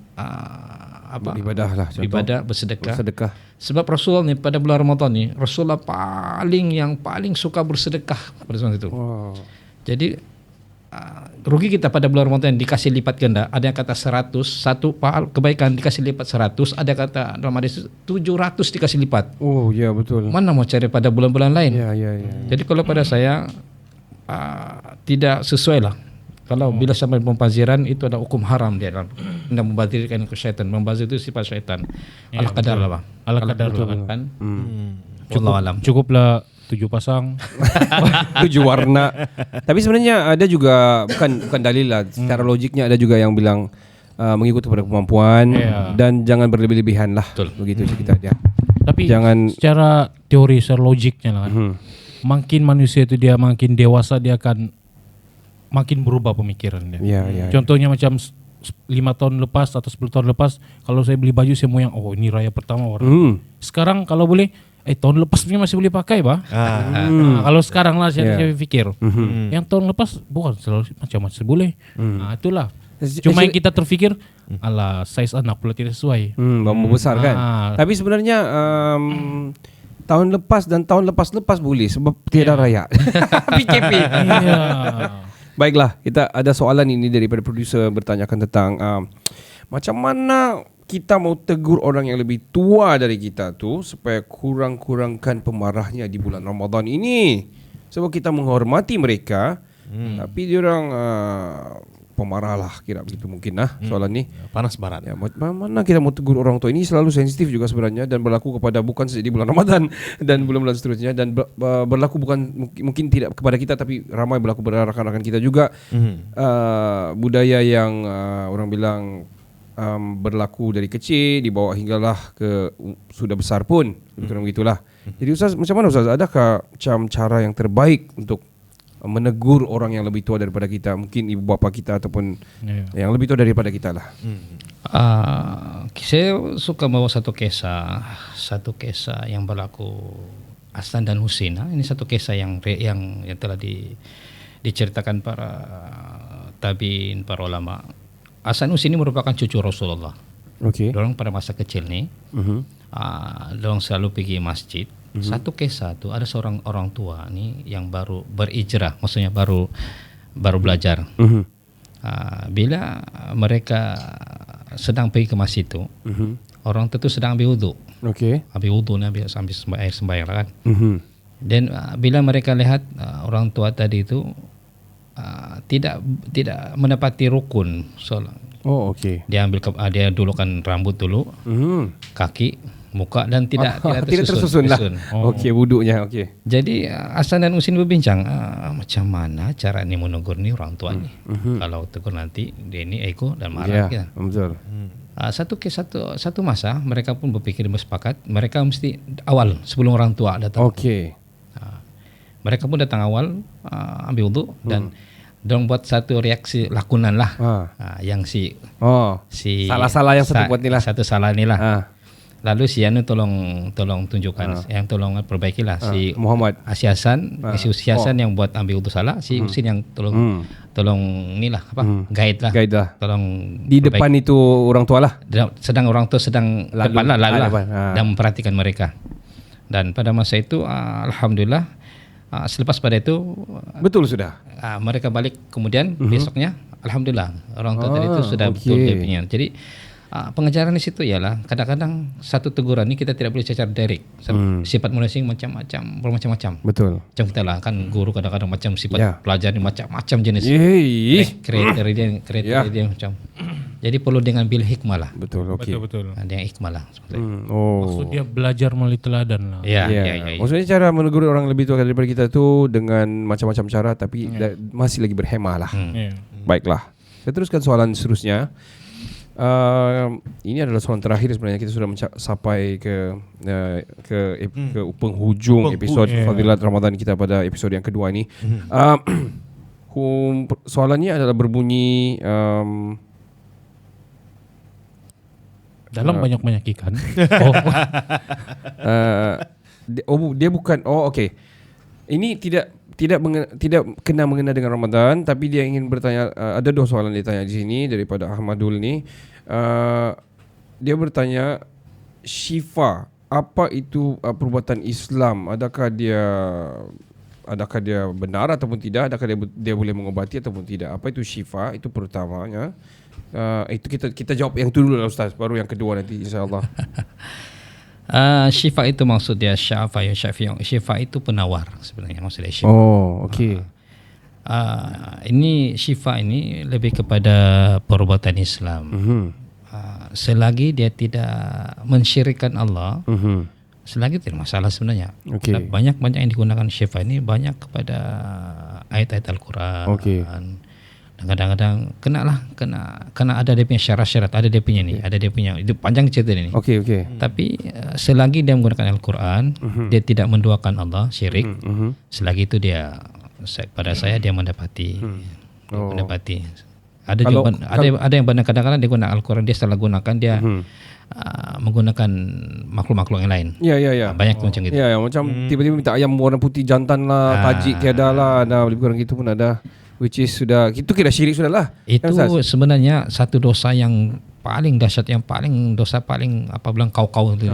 ibadah lah, ibadah bersedekah. Sebab Rasulullah ni pada bulan Ramadan ni Rasulullah paling suka bersedekah pada saat itu. Wow. Jadi rugi kita pada bulan Ramadan dikasih lipat ganda. Ada yang kata 100, satu kebaikan dikasih lipat 100, ada kata dalam hadis 700 dikasih lipat. Oh ya betul. Mana mau cari pada bulan-bulan lain? Ya. Jadi kalau pada saya tidak sesuai lah. Kalau bila sampai pembaziran itu ada hukum haram dia dalam membazirkan ke syaitan. Membazir itu sifat syaitan. Ala kadar lah bang. Ala kadar kan. Cukuplah 7 pasang 7 warna. Tapi sebenarnya ada juga bukan dalil lah. Secara logiknya ada juga yang bilang mengikut kepada kemampuan dan jangan berlebih-lebihan lah. Betul. Begitu cerita dia. Tapi jangan secara teori, secara logiknya lah kan. Makin manusia itu dia makin dewasa, dia akan makin berubah pemikiran dia. Ya. Contohnya macam 5 tahun lepas atau 10 tahun lepas, kalau saya beli baju saya mau yang ini raya pertama warna. Sekarang kalau boleh tahun lepas punya masih boleh pakai bah. Kalau sekarang lah saya pikir. Yang tahun lepas bukan selalu macam-macam boleh. Itulah. Cuma yang kita terfikir ala size anak pula tidak sesuai. Bambu besar kan. Tapi sebenarnya tahun lepas dan tahun lepas boleh sebab tiada raya. PKP. Baiklah, kita ada soalan ini daripada produser bertanyakan tentang macam mana kita mau tegur orang yang lebih tua dari kita tu supaya kurang-kurangkan pemarahnya di bulan Ramadan ini. Sebab kita menghormati mereka, tapi diorang pemarah lah, kira begitu mungkin lah soalan ni. Panas barat. Ya, mana kita mau tegur orang tua ini selalu sensitif juga sebenarnya dan berlaku kepada bukan saja di bulan Ramadan dan bulan-bulan seterusnya dan berlaku bukan mungkin tidak kepada kita tapi ramai berlaku pada rakan-rakan kita juga. Budaya yang orang bilang berlaku dari kecil dibawa hinggalah ke sudah besar pun begitulah. Jadi Ustaz, macam mana Ustaz, adakah macam cara yang terbaik untuk menegur orang yang lebih tua daripada kita, mungkin ibu bapa kita ataupun yang lebih tua daripada kita lah? Saya suka bawa satu kisah yang berlaku Hasan dan Husain. Ini satu kisah yang telah diceritakan para tabiin, para ulama. Hasan Husain ini merupakan cucu Rasulullah. Dorang pada masa kecil ni, dorang selalu pergi masjid. Satu kisah tu ada seorang orang tua ni yang baru berhijrah, maksudnya baru baru belajar. Bila mereka sedang pergi ke masjid itu, orang itu sedang ambil wudhu. Ambil wudhu ni sambil sembahyang kan. Dan bila mereka lihat orang tua tadi itu tidak menepati rukun solat. Dia ambil dia dulukan rambut dulu, kaki, muka dan tidak tersusun lah. Wuduknya. Jadi Hasan dan Husin berbincang macam mana cara ni menegur ni orang tua ni. Kalau tegur nanti dia ni ego dan marah. Betul. Satu masa mereka pun berfikir bersepakat mereka mesti awal sebelum orang tua datang. Mereka pun datang awal, ambil wuduk dan dorang buat satu reaksi lakonan lah. Yang si salah-salah yang satu buat ni lah. Satu salah ni lah. Lalu si Anu tolong tunjukkan, yang tolong perbaikilah si Muhammad. Si Hasan yang buat ambil wuduk salah, si Husin yang tolong ni lah guide lah. Tolong di depan itu orang tua lah. Sedang orang tua sedang lalu dan memperhatikan mereka. Dan pada masa itu alhamdulillah selepas pada itu betul sudah. Mereka balik kemudian besoknya alhamdulillah orang tua tadi itu sudah betul dia punya. Jadi pengajaran di situ ialah kadang-kadang satu teguran ni kita tidak boleh secara direct. Sifat manusia bermacam-macam. Betul. Macam kita lah kan guru kadang-kadang macam sifat pelajar ni macam-macam jenis. Kriteria dia macam. Jadi perlu dengan bil hikmah lah. Betul. Dengan hikmah lah. Maksud dia belajar melalui teladan lah. Ya. Maksudnya cara menegur orang lebih tua daripada kita tu dengan macam-macam cara tapi masih lagi berhemah lah. Baiklah. Saya teruskan soalan seterusnya. Ini adalah soalan terakhir sebenarnya. Kita sudah sampai ke penghujung episod Fadilat Ramadan kita pada episod yang kedua ini. Soalannya adalah berbunyi dalam banyak-banyak ikan. Dia bukan. Ini tidak kena mengena dengan Ramadan, tapi dia ingin bertanya. Ada dua soalan dia tanya di sini daripada Ahmadul ni. Dia bertanya, Syifa, apa itu perbuatan Islam? Adakah dia benar ataupun tidak? Adakah dia boleh mengobati ataupun tidak? Apa itu Syifa? Itu pertamanya. Itu kita jawab yang itu dulu lah Ustaz, baru yang kedua nanti insya-Allah. Syifa itu maksud dia Syifa itu penawar sebenarnya maksud dia Syifa. Ini Syifa ini lebih kepada perbuatan Islam. Selagi dia tidak mensyirikkan Allah, selagi tidak masalah sebenarnya. Banyak yang digunakan Syifa ini banyak kepada ayat-ayat Al-Quran. Dan kadang-kadang kena ada dia punya syarat-syarat, ada dia punya itu panjang cerita ini. Tapi selagi dia menggunakan Al-Quran, dia tidak menduakan Allah, syirik. Selagi itu dia saya mendapati. Ada yang benar kadang-kadang dia guna Al-Quran, dia salah gunakan, dia menggunakan makhluk-makhluk yang lain. Banyak macam gitu. Macam tiba-tiba minta ayam warna putih jantan lah, tajik tiada lah, lebih kurang gitu pun ada. Which is sudah, itu kira syirik sudah lah. Itu sebenarnya satu dosa yang paling dahsyat, dosa paling apa bilang kau itu.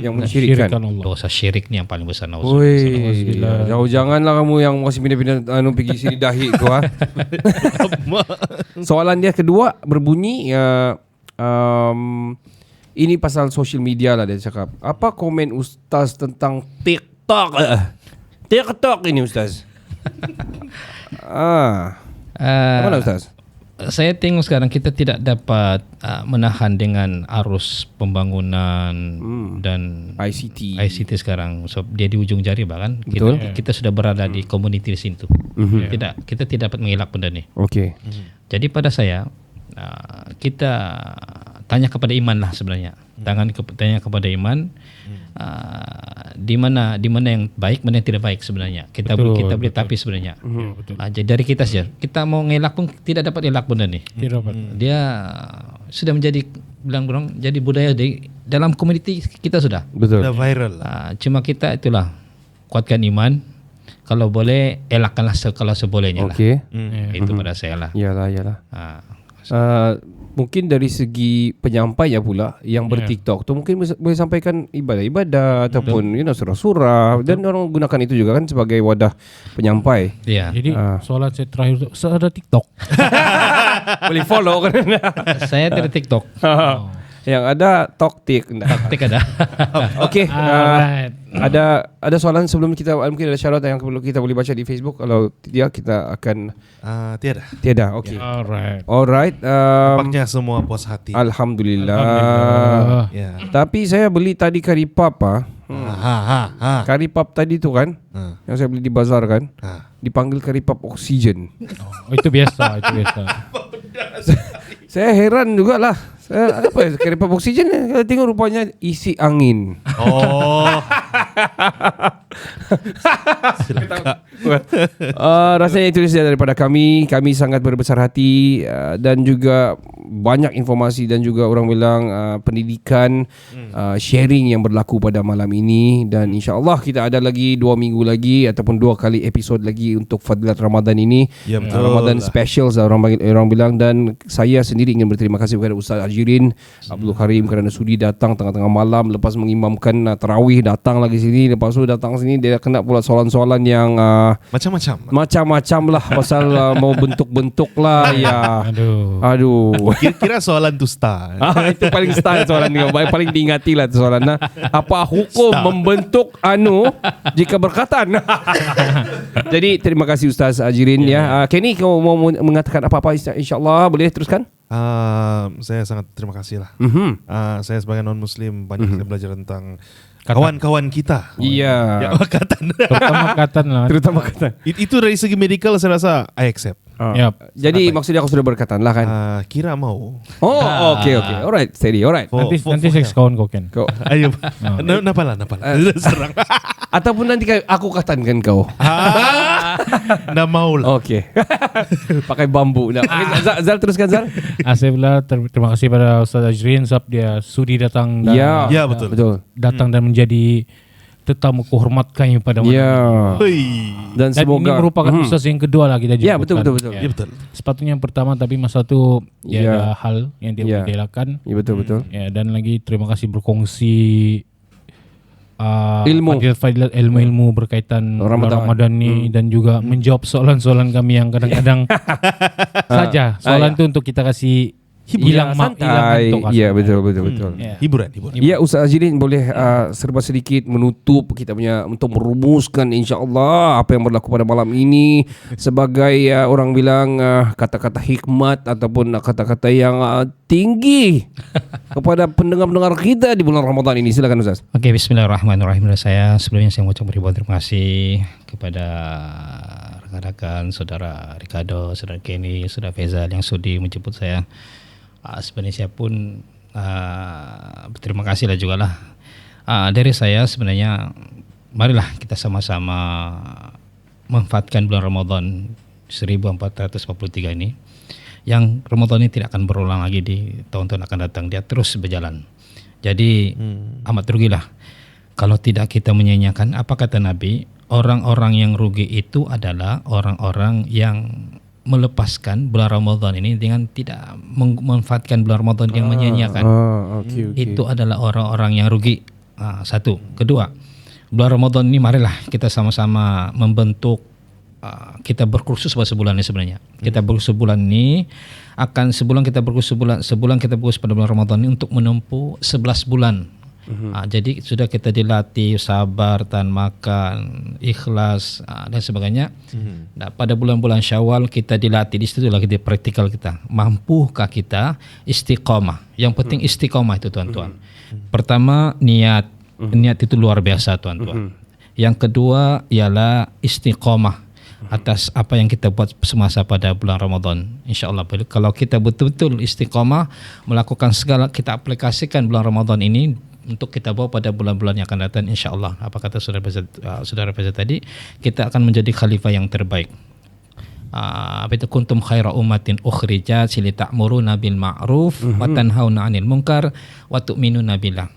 Yang mensyirikkan Allah. Dosa syirik ni yang paling besar. Jauh janganlah kamu yang masih pindah-pindah pergi sini dahi tu Soalan dia kedua berbunyi ini pasal social media lah dia cakap. Apa komen Ustaz tentang TikTok? TikTok ini Ustaz. Mana Ustaz? Saya tengok sekarang kita tidak dapat menahan dengan arus pembangunan dan ICT sekarang. So dia di ujung jari bahkan kita sudah berada di community di situ. Kita tidak dapat mengelak benda ni. Jadi pada saya kita tanya kepada iman lah sebenarnya. Tanya kepada iman. Di mana yang baik, mana yang tidak baik sebenarnya. Kita boleh tapi sebenarnya. Jadi dari kita saja. Kita mau ngelak pun tidak dapat elak benda ni. Dia sudah menjadi jadi budaya di dalam komuniti kita sudah. Sudah viral. Cuma kita itulah kuatkan iman. Kalau boleh elakkanlah kalau sebolehnya lah. Itu pada saya lah. Iyalah. mungkin dari segi penyampai pula yang ber-TikTok tu mungkin boleh sampaikan ibadah-ibadah ataupun surah-surah dan orang gunakan itu juga kan sebagai wadah penyampai. Ya. Jadi soalan saya terakhir tu, saya ada TikTok. Boleh follow kan. Saya tidak TikTok. Yang ada toktik. Tik ada. Okey. Alright. Ada soalan sebelum kita mungkin ada syarat yang perlu kita boleh baca di Facebook. Kalau tidak kita akan tiada. Okey. Alright. Nampaknya semua puas hati. Alhamdulillah. Ya. Tapi saya beli tadi kari pap Kari pap tadi tu kan, yang saya beli di bazar kan, dipanggil kari pap oksigen. Itu biasa, Saya heran jugalah. Apa kari pap oksigen? Kalau tengok rupanya isi angin. Rasanya itu saja daripada kami. Kami sangat berbesar hati dan juga banyak informasi dan juga orang bilang pendidikan, sharing yang berlaku pada malam ini. Dan insya-Allah kita ada lagi 2 minggu lagi ataupun 2 kali episod lagi untuk Fadilat Ramadan ini. Ya, betul. Ramadan specials orang bilang. Dan saya sendiri ingin berterima kasih kepada Ustaz Ajirin Abdul Karim kerana sudi datang tengah-tengah malam lepas mengimamkan tarawih, datang lagi sini. Lepas tu datang sini dia kena pula soalan-soalan yang macam-macam lah pasal mau bentuk-bentuk lah ya. Aduh. Kira-kira soalan tu star. Itu paling star soalan ni, paling diingati lah tu soalan. Apa hukum membentuk jika berkatan? Jadi terima kasih Ustaz Ajirin ya. Kenny, kau mau mengatakan apa-apa insya-Allah boleh teruskan? Saya sangat terima kasih lah. Saya sebagai non-Muslim banyak saya belajar tentang kawan-kawan kita. Iya. Terutama katan. Itu dari segi medical saya rasa I accept. Jadi maksudnya aku sudah berkatan lah kan? Kira mau. Okay. Alright, steady. Alright. Nanti saya kawan kau kan. Ayo. Napalah. Serang. Ataupun nanti aku katankan kau. Nggak mau lah. Okay. Pakai bambu. Zal teruskan Zal. Saya pula terima kasih pada Ustaz Ajrin sebab dia sudi datang dan Ya, betul. Datang dan menjadi tetamu kehormat kami pada malam ini. Dan semoga ini merupakan ustaz yang kedua lah kita jumpa. Ya, betul. Ya, betul. Sepatutnya yang pertama tapi masa tu ada hal yang dia belakan. Ya, betul. Ya, dan lagi terima kasih berkongsi Fadilat ilmu berkaitan Ramadan ni dan juga menjawab soalan-soalan kami yang kadang-kadang saja soalan tu untuk kita kasih hilang ngantuk. Ya, betul. Hiburan. Ya, Ustaz Ajirin boleh serba sedikit menutup kita punya untuk merumuskan insya-Allah apa yang berlaku pada malam ini sebagai orang bilang kata-kata hikmat ataupun kata-kata yang tinggi kepada pendengar-pendengar kita di bulan Ramadan ini. Silakan Ustaz. Okey, bismillahirrahmanirrahim. Sebelumnya saya mengucapkan ribuan terima kasih kepada rekan-rekan saudara Ricardo, saudara Kenny, saudara Faizal yang sudi menjemput saya. Sebenarnya saya pun berterima kasih lah juga lah. Dari saya sebenarnya marilah kita sama-sama memanfaatkan bulan Ramadan 1443 ini. Yang Ramadan ini tidak akan berulang lagi di tahun-tahun akan datang. Dia terus berjalan. Jadi amat rugilah kalau tidak kita menyanyiakan. Apa kata Nabi? Orang-orang yang rugi itu adalah orang-orang yang melepaskan bulan Ramadan ini dengan tidak memanfaatkan bulan Ramadan yang menyanyiakan. Okay. Itu adalah orang-orang yang rugi. Satu. Kedua, bulan Ramadan ini marilah kita sama-sama membentuk. Kita berkursus sebulan ini sebenarnya. Kita berkursus sebulan ini akan sebulan kita berkursus pada bulan Ramadan ini untuk menempuh 11 bulan. Jadi sudah kita dilatih sabar, tahan makan, ikhlas dan sebagainya. Nah, pada bulan-bulan Syawal kita dilatih, di situ lagi di praktikal kita. Mampukah kita istiqamah? Yang penting istiqamah itu tuan-tuan. Pertama niat itu luar biasa tuan-tuan. Yang kedua ialah istiqamah atas apa yang kita buat semasa pada bulan Ramadan. InsyaAllah kalau kita betul-betul istiqamah melakukan segala, kita aplikasikan bulan Ramadan ini untuk kita bawa pada bulan-bulan yang akan datang, insya-Allah. Apa kata saudara Faizal tadi, kita akan menjadi khalifah yang terbaik. Apa itu kuntum khaira ummatin ukhrijat lita'muruna bil ma'ruf wa tanhauna 'anil munkar wa tu'minuna billah.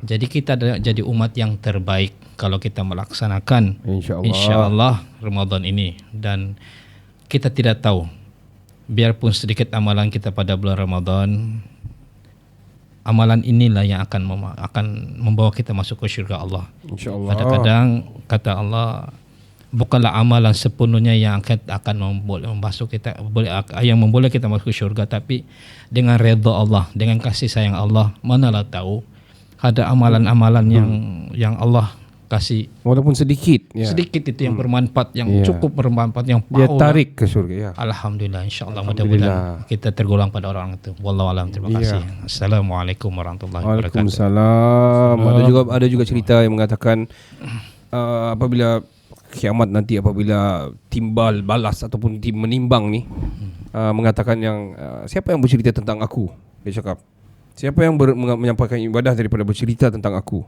Jadi kita jadi umat yang terbaik kalau kita melaksanakan insya-Allah Ramadan ini. Dan kita tidak tahu biarpun sedikit amalan kita pada bulan Ramadan, amalan inilah yang akan membawa kita masuk ke syurga Allah. InsyaAllah. Kadang-kadang kata Allah, bukanlah amalan sepenuhnya yang akan masuk kita, yang memboleh kita masuk ke syurga, tapi dengan redha Allah, dengan kasih sayang Allah. Manalah tahu ada amalan-amalan yang Allah kasih Walaupun sedikit, sedikit itu yang bermanfaat, yang cukup bermanfaat, yang dia power. tarik ke surga. Ya. Alhamdulillah, insyaAllah Alhamdulillah. mudah-mudahan kita tergolong pada orang itu. Wallahualam, terima kasih. Assalamualaikum warahmatullahi wabarakatuh. Waalaikumsalam. Ada juga cerita yang mengatakan apabila kiamat nanti, apabila timbal balas ataupun tim menimbang ni, mengatakan yang siapa yang bercerita tentang aku? Dia cakap, siapa yang menyampaikan ibadah daripada bercerita tentang aku?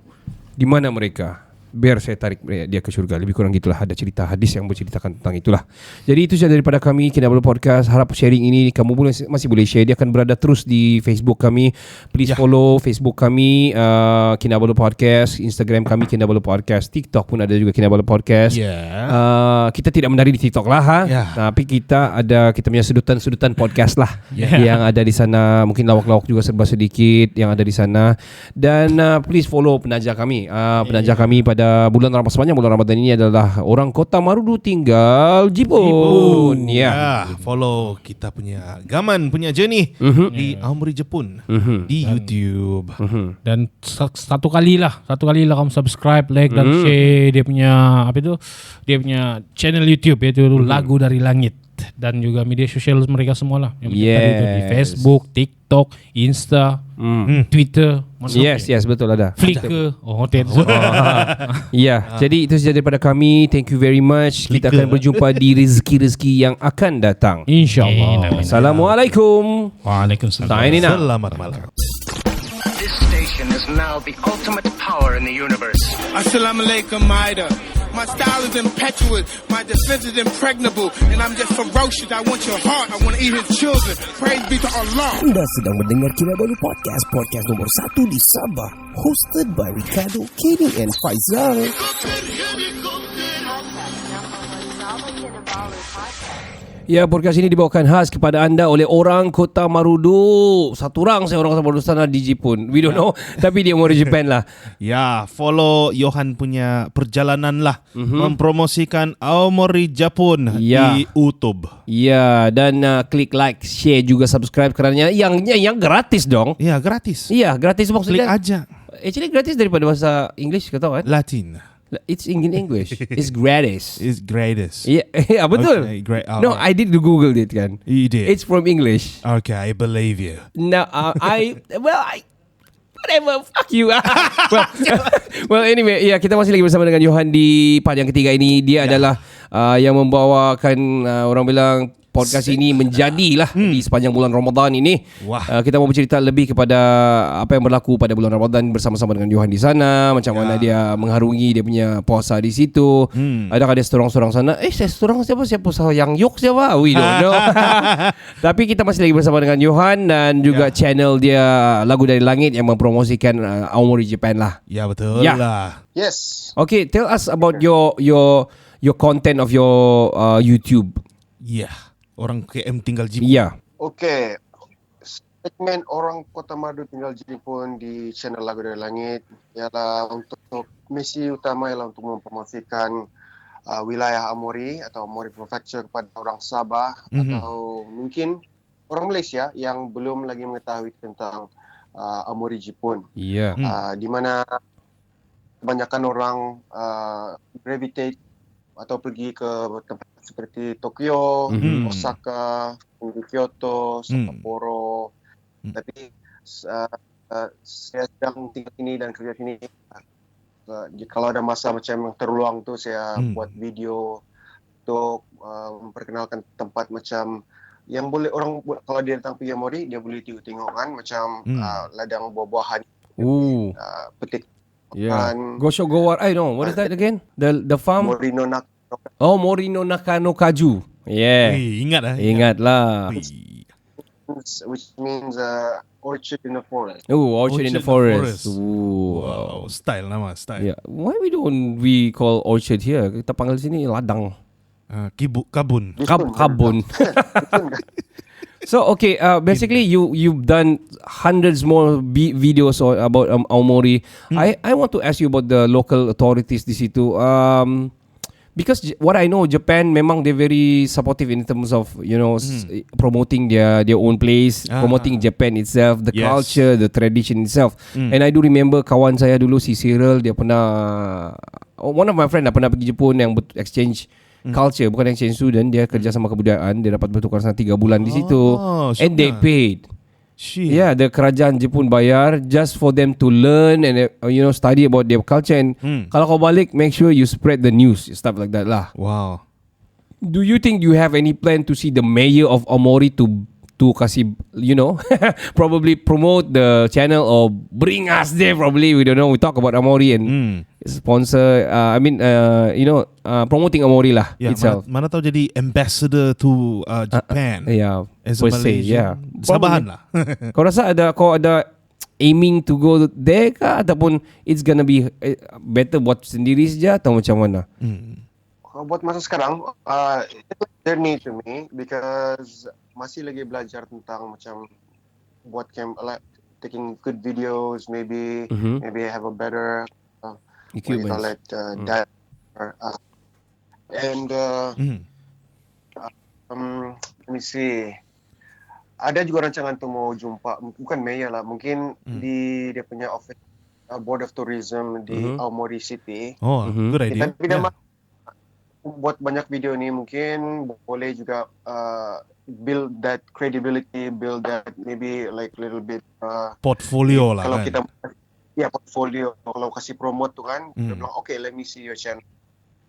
Di mana mereka? Biar saya tarik dia ke syurga. Lebih kurang gitulah, ada cerita hadis yang berceritakan tentang itulah. Jadi itu saja daripada kami Kinabalu Podcast. Harap sharing ini kamu masih boleh share. Dia akan berada terus di Facebook kami. Please follow Facebook kami, Kinabalu Podcast. Instagram kami Kinabalu Podcast. TikTok pun ada juga Kinabalu Podcast. Kita tidak menari di TikTok lah, tapi kita punya sedutan-sedutan podcast lah yang ada di sana. Mungkin lawak-lawak juga serba sedikit yang ada di sana. Dan please follow penaja kami. Penaja kami pada bulan Ramadan, sepanjang bulan Ramadan ini adalah orang Kota Marudu tinggal Jepun. Follow kita punya Gaman punya journey di Aomori Jepun di YouTube. Dan satu kali lah kamu subscribe, like dan share dia punya dia punya channel YouTube, iaitu Lagu dari Langit, dan juga media sosial mereka semua lah yang tadi itu di Facebook, TikTok, Insta, Twitter, Yes, betul ada. Flickr. Jadi itu saja daripada kami. Thank you very much. Kita akan berjumpa di rezeki-rezeki yang akan datang, InsyaAllah. Assalamualaikum. Waalaikumsalam. Selamat malam. This station is now the ultimate power in the universe. Assalamualaikum, Maida. My style is impetuous, my defense is impregnable, and I'm just ferocious. I want your heart, I want to eat his children. Praise be to Allah. Anda sedang mendengar Kinabalu Podcast, podcast nomor 1 di Sabah, hosted by Ricardo, Kenny and Faizal. Ya, podcast ini dibawakan khas kepada anda oleh orang Kota Marudu. Satu orang saya orang Kota Marudu sana di Jepun. We don't know, tapi dia mau di Japan lah. Follow Johan punya perjalanan lah, mempromosikan Aomori Jepun di YouTube. Ya, dan klik like, share juga subscribe kerana yang gratis dong. Ya, gratis. Iya, gratis maksudnya. Klik aja. Actually gratis daripada bahasa English, kau tahu kan? Latin. It's in English. It's gratis. It's greatest. Yeah, betul. Okay, great. No, I did Google it kan. You did. It's from English. Okay, I believe you. No, whatever, fuck you. well, anyway, kita masih lagi bersama dengan Johan di part yang ketiga ini. Dia adalah yang membawakan orang bilang podcast ini menjadilah di sepanjang bulan Ramadan ini. Kita mau bercerita lebih kepada apa yang berlaku pada bulan Ramadan bersama-sama dengan Johan di sana, macam mana dia mengharungi dia punya puasa di situ. Adakah dia seorang-seorang sana? Saya seorang siapa yang Yok siapa? We don't know. Tapi kita masih lagi bersama dengan Johan dan juga channel dia Lagu dari Langit yang mempromosikan Aomori Japan lah. Ya, betul lah. Yes. Okay, tell us about your content of your YouTube. Orang KM tinggal Jepun. Okay. Segmen orang Kota Marudu tinggal Jepun di channel Lagu dari Langit ialah untuk misi utama ialah untuk mempromosikan wilayah Aomori atau Aomori Prefecture kepada orang Sabah atau mungkin orang Malaysia yang belum lagi mengetahui tentang Aomori Jepun. Di mana kebanyakan orang gravitate atau pergi ke tempat seperti Tokyo, Osaka, Kyoto, Sapporo. Tapi saya sedang tinggal sini dan kerja sini. Kalau ada masa macam terluang tu saya buat video untuk memperkenalkan tempat macam yang boleh orang kalau dia datang pergi Aomori dia boleh tengok kan macam ladang buah-buahan. Petik. Gosho Gowar. I know. What is that again? The farm? Morino Nakano Kaju. Ingatlah. Which means orchard in the forest. Orchard in the forest. Wow, style. Why we don't call orchard here? Kita panggil sini ladang. Kabun. Kabun. So okay, basically you've done hundreds more videos about Aomori. I want to ask you about the local authorities di situ. Because what I know, Japan memang they're very supportive in terms of promoting their own place, promoting Japan itself, the culture, the tradition itself. And I do remember kawan saya dulu si Cyril, dia pernah one of my friend dah pernah pergi Jepun yang exchange culture, bukan exchange student, dia kerja sama kebudayaan, dia dapat bertukar sana 3 bulan di situ. And they paid. Yeah, the kerajaan Jepun bayar just for them to learn and study about their culture. And kalau kau balik, make sure you spread the news, stuff like that lah. Wow. Do you think you have any plan to see the mayor of Aomori to kasih probably promote the channel or bring us there? Probably we don't know. We talk about Aomori and sponsor. Promoting Aomori lah itself. Mana tahu jadi ambassador to Japan. As a Malaysian. Sabahan lah. Kau rasa kau ada aiming to go there kah, ataupun it's gonna be better buat sendiri saja atau macam mana? Buat masa sekarang, it's a journey to me because masih lagi belajar tentang macam buat like taking good videos, maybe have a better equipment. That and let me see. Ada juga rancangan tu mau jumpa, bukan mayor lah, mungkin di dia punya office Board of Tourism di Aomori City. Good idea. Tapi dia buat banyak video ni, mungkin boleh juga build that credibility, build that maybe like little bit portfolio lah kalau kan. Kita portfolio, kalau kasih promote tu kan, dia bilang okay, let me see your channel.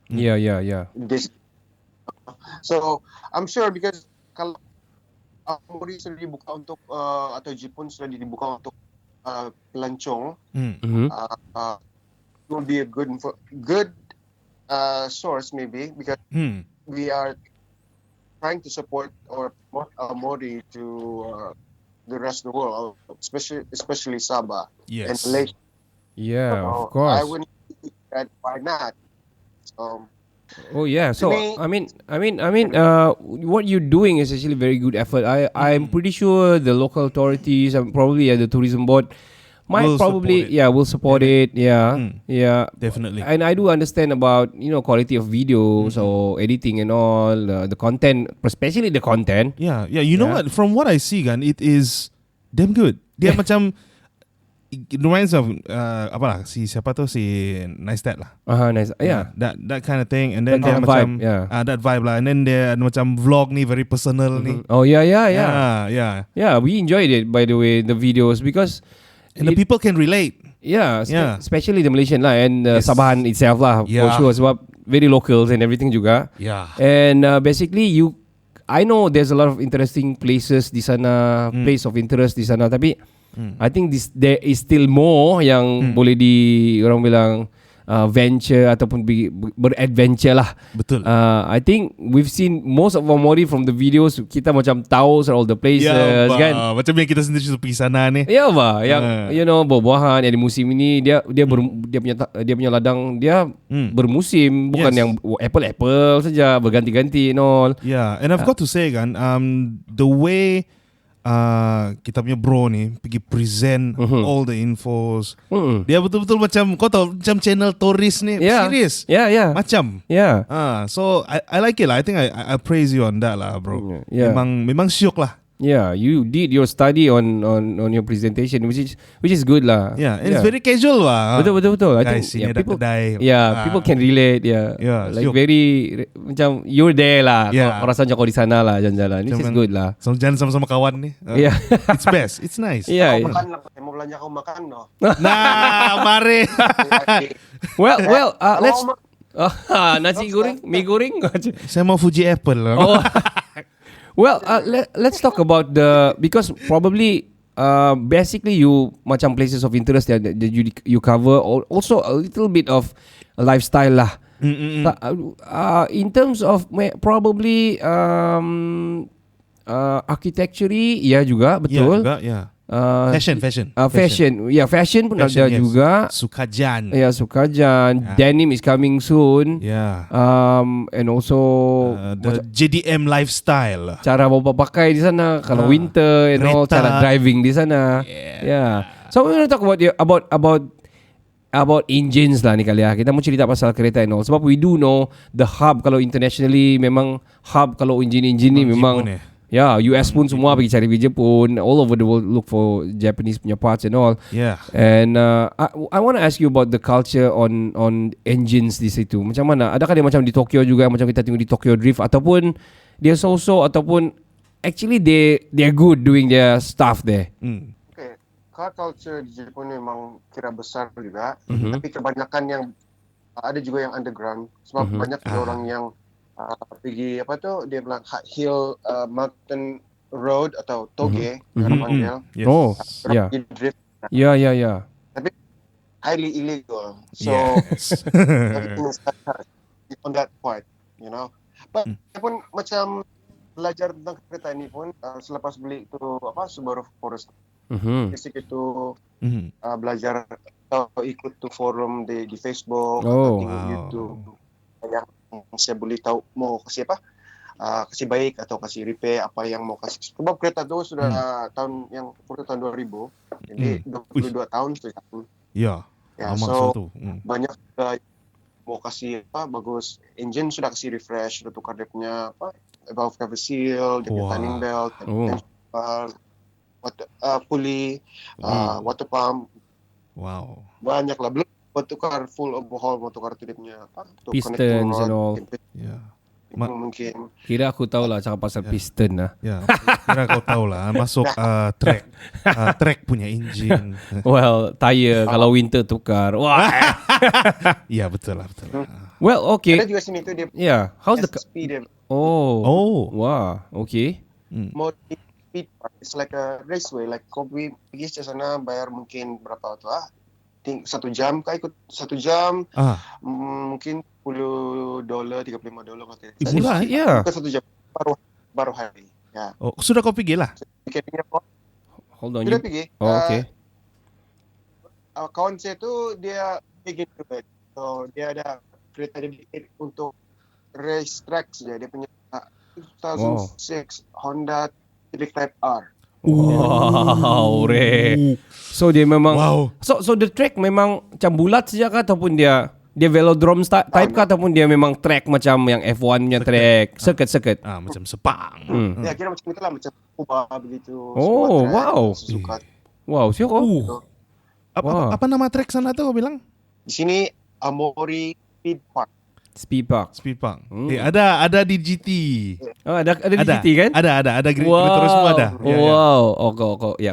Yeah. This. So I'm sure because kalau Aomori sudah dibuka untuk atau Jepun sudah dibuka untuk pelancong, will be a good source maybe because we are trying to support or promote Aomori to the rest of the world, especially Sabah and Malaysia. Yeah, so of course. I wouldn't think that why not. So I mean, what you're doing is actually very good effort. I'm pretty sure the local authorities and probably the tourism board might will support it. Yeah, definitely. And I do understand about quality of videos or editing and all the content, especially the content. Yeah. You know what? From what I see, kan, it is damn good. Dia macam it reminds of siapa tu si Nice Dad lah. Nice. Yeah. That kind of thing, and then that dia macam that vibe lah, and then dia macam vlog ni very personal ni. Oh yeah. Yeah, we enjoyed it, by the way, the videos, because and the people can relate. Especially the Malaysian lah and Sabahan itself lah, for sure, sebab very locals and everything juga. And basically I know there's a lot of interesting places di sana, place of interest di sana, tapi I think there is still more yang boleh orang bilang venture ataupun beradventure lah. Betul. I think we've seen most of Aomori from the videos. Kita macam tahu all the places, kan? Macam yang kita sendiri pergi sana ni. Ya, yang buah-buahan yang di musim ini dia punya ladang dia bermusim, bukan yang apple saja berganti-ganti and all. Yeah, and I've got to say kan, the way kita punya bro ni pergi present all the infos. Dia betul-betul macam kau tahu macam channel turis ni, serious. Macam. So I like it lah. I think I praise you on that lah, bro. Memang syok lah. Yeah, you did your study on your presentation, which is good lah. Yeah, and it's very casual lah. Betul. I Guys, think people people can relate. Like syok. very macam you're there lah. Kau rasa macam kau di sana lah jalan-jalan. This is good lah. So jalan sama-sama kawan ni. It's best. It's nice. Makan lah. Mau belanja kau makan no. Nah, mari. Well, let's nasi goreng, mie goreng. Saya mau Fuji Apple lah. Well, let's talk about because probably basically you macam places of interest that you cover, also a little bit of lifestyle lah. In terms of probably architecture, juga betul. Fashion. Fashion pun ada yes. juga. Sukajan. Sukajan. Denim is coming soon. And also the JDM lifestyle. Cara bawa pakai di sana kalau winter and all, cara driving di sana. So we want to talk about engines lah ni kali ya. Kita mau cerita pasal kereta and all. Sebab we do know the hub kalau internationally memang hub kalau engine ni memang US pun semua pergi cari biji pun, all over the world look for Japanese punya parts and all. And I want to ask you about the culture on engines di situ. Macam mana? Adakah dia macam di Tokyo juga, macam kita tengok di Tokyo Drift, ataupun dia so-so, ataupun actually they're good doing their stuff there? Okay, car culture di Jepun memang kira besar juga, tapi kebanyakan yang ada juga yang underground. Sebab banyak orang yang pergi dia bilang high hill mountain road atau toge orang panggil. Drift. Tapi highly illegal. So on that part, you know. But pun macam belajar tentang kereta ini pun selepas beli itu Subaru Forester. Basic itu belajar atau ikut tu forum di Facebook atau tengok YouTube yang saya boleh tahu mau kasih kasih baik atau kasih repair apa yang mau kasih. Sebab kereta tu sudah tahun 2000, jadi 22 tahun sudah. So banyak mau kasih bagus engine sudah kasih refresh, sudah tukar dia punya valve cover seal, dia punya timing belt, pulley, water pump. Banyak lah, belum tukar full overhaul, mau tukar tu dia punya pistons and all. Mungkin. Kira aku tahu lah cakap pasal piston lah. Kira kau tahu lah masuk track punya engine. Well, tire kalau winter tukar. Betul lah. Well, okay. Ada juga sini tu dia. How's the speed? Wow, okay. More speed, it's like a raceway. Like kau pergi ke sana bayar mungkin berapa tu 1 jam, kau ikut 1 jam, mungkin $10, $35 kata. Murah, Bukan 1 jam, baru hari. Sudah kau pergi lah? Hold on. Sudah pergi. Okay. Kawan saya tu dia pergi juga. So dia ada kereta dedicated untuk race track saja. Dia punya 2006 Honda Civic Type R. Wow, So dia memang So the track memang macam bulat saja kah, ataupun dia velodrome type kah, ataupun dia memang track macam yang F1 punya track, circuit. Macam Sepang. Kira macam itulah, macam Kuba begitu. Wow. Wow, siapa kau? Apa nama track sana tu kau bilang? Di sini Amori Speed Park. Ada di GT. Ada di GT kan? Ada terus semua ada.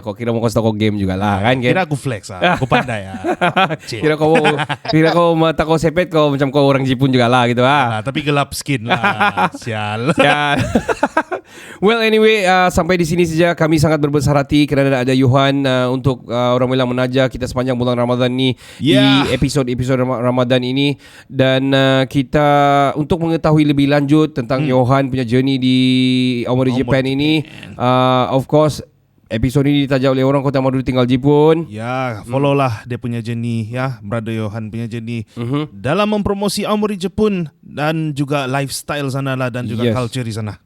Kau kira mau kasih tahu game juga lah kan? Kira aku flex aku pandai Kira kau mata kau sepet kau macam kau orang Jepun juga lah gitu tapi gelap skin lah. Sial. Well, anyway, sampai di sini saja. Kami sangat berbesar hati kerana ada Johan untuk orang bilang menaja kita sepanjang bulan Ramadan ni di episod Ramadan ini, dan kita untuk mengetahui lebih lanjut tentang Johan punya journey di Aomori Japan ini, of course episod ini ditaja oleh orang Kota Marudu tinggal Jepun. Follow lah dia punya journey Brother Johan punya journey dalam mempromosi Aomori Jepun dan juga lifestyle sana lah, dan juga culture di sana.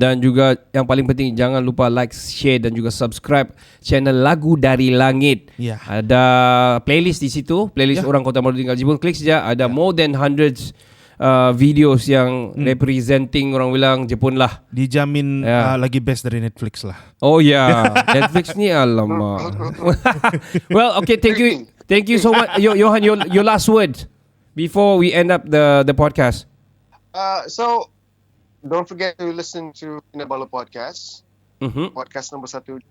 Dan juga yang paling penting, jangan lupa like, share dan juga subscribe channel Lagu Dari Langit. Ada playlist di situ, playlist orang Kota Marudu tinggal Jepun. Klik saja, ada more than hundreds videos yang representing orang bilang Jepun lah. Dijamin lagi best dari Netflix lah. Netflix ni alamak. Well, okay, thank you so much, Johan. Your last word before we end up the podcast. So don't forget to listen to Kinabalu podcast, podcast number 1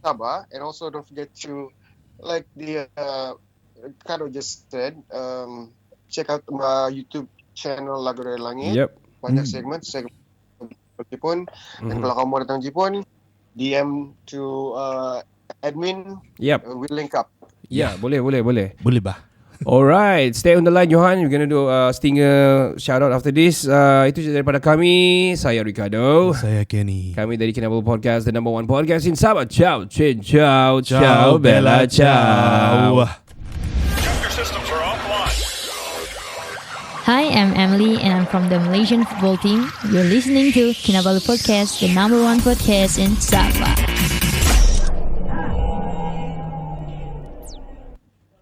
Sabah, and also don't forget to, like the Kado just said, check out my YouTube channel Lagu Dari Langit. Banyak segmen Jepun. Dan kalau kamu mau datang Jepun, DM to admin. We'll link up. Boleh. Boleh bah. Alright, stay on the line Johan. We're gonna do Stinger shout out after this. Itu daripada kami. Saya Ricardo. Saya Kenny. Kami dari Kinabalu Podcast, the number one podcast in Sabah. Ciao, chin, ciao, ciao, bella, ciao. Hi, I'm Emily and I'm from the Malaysian football team. You're listening to Kinabalu Podcast, the number one podcast in Sabah.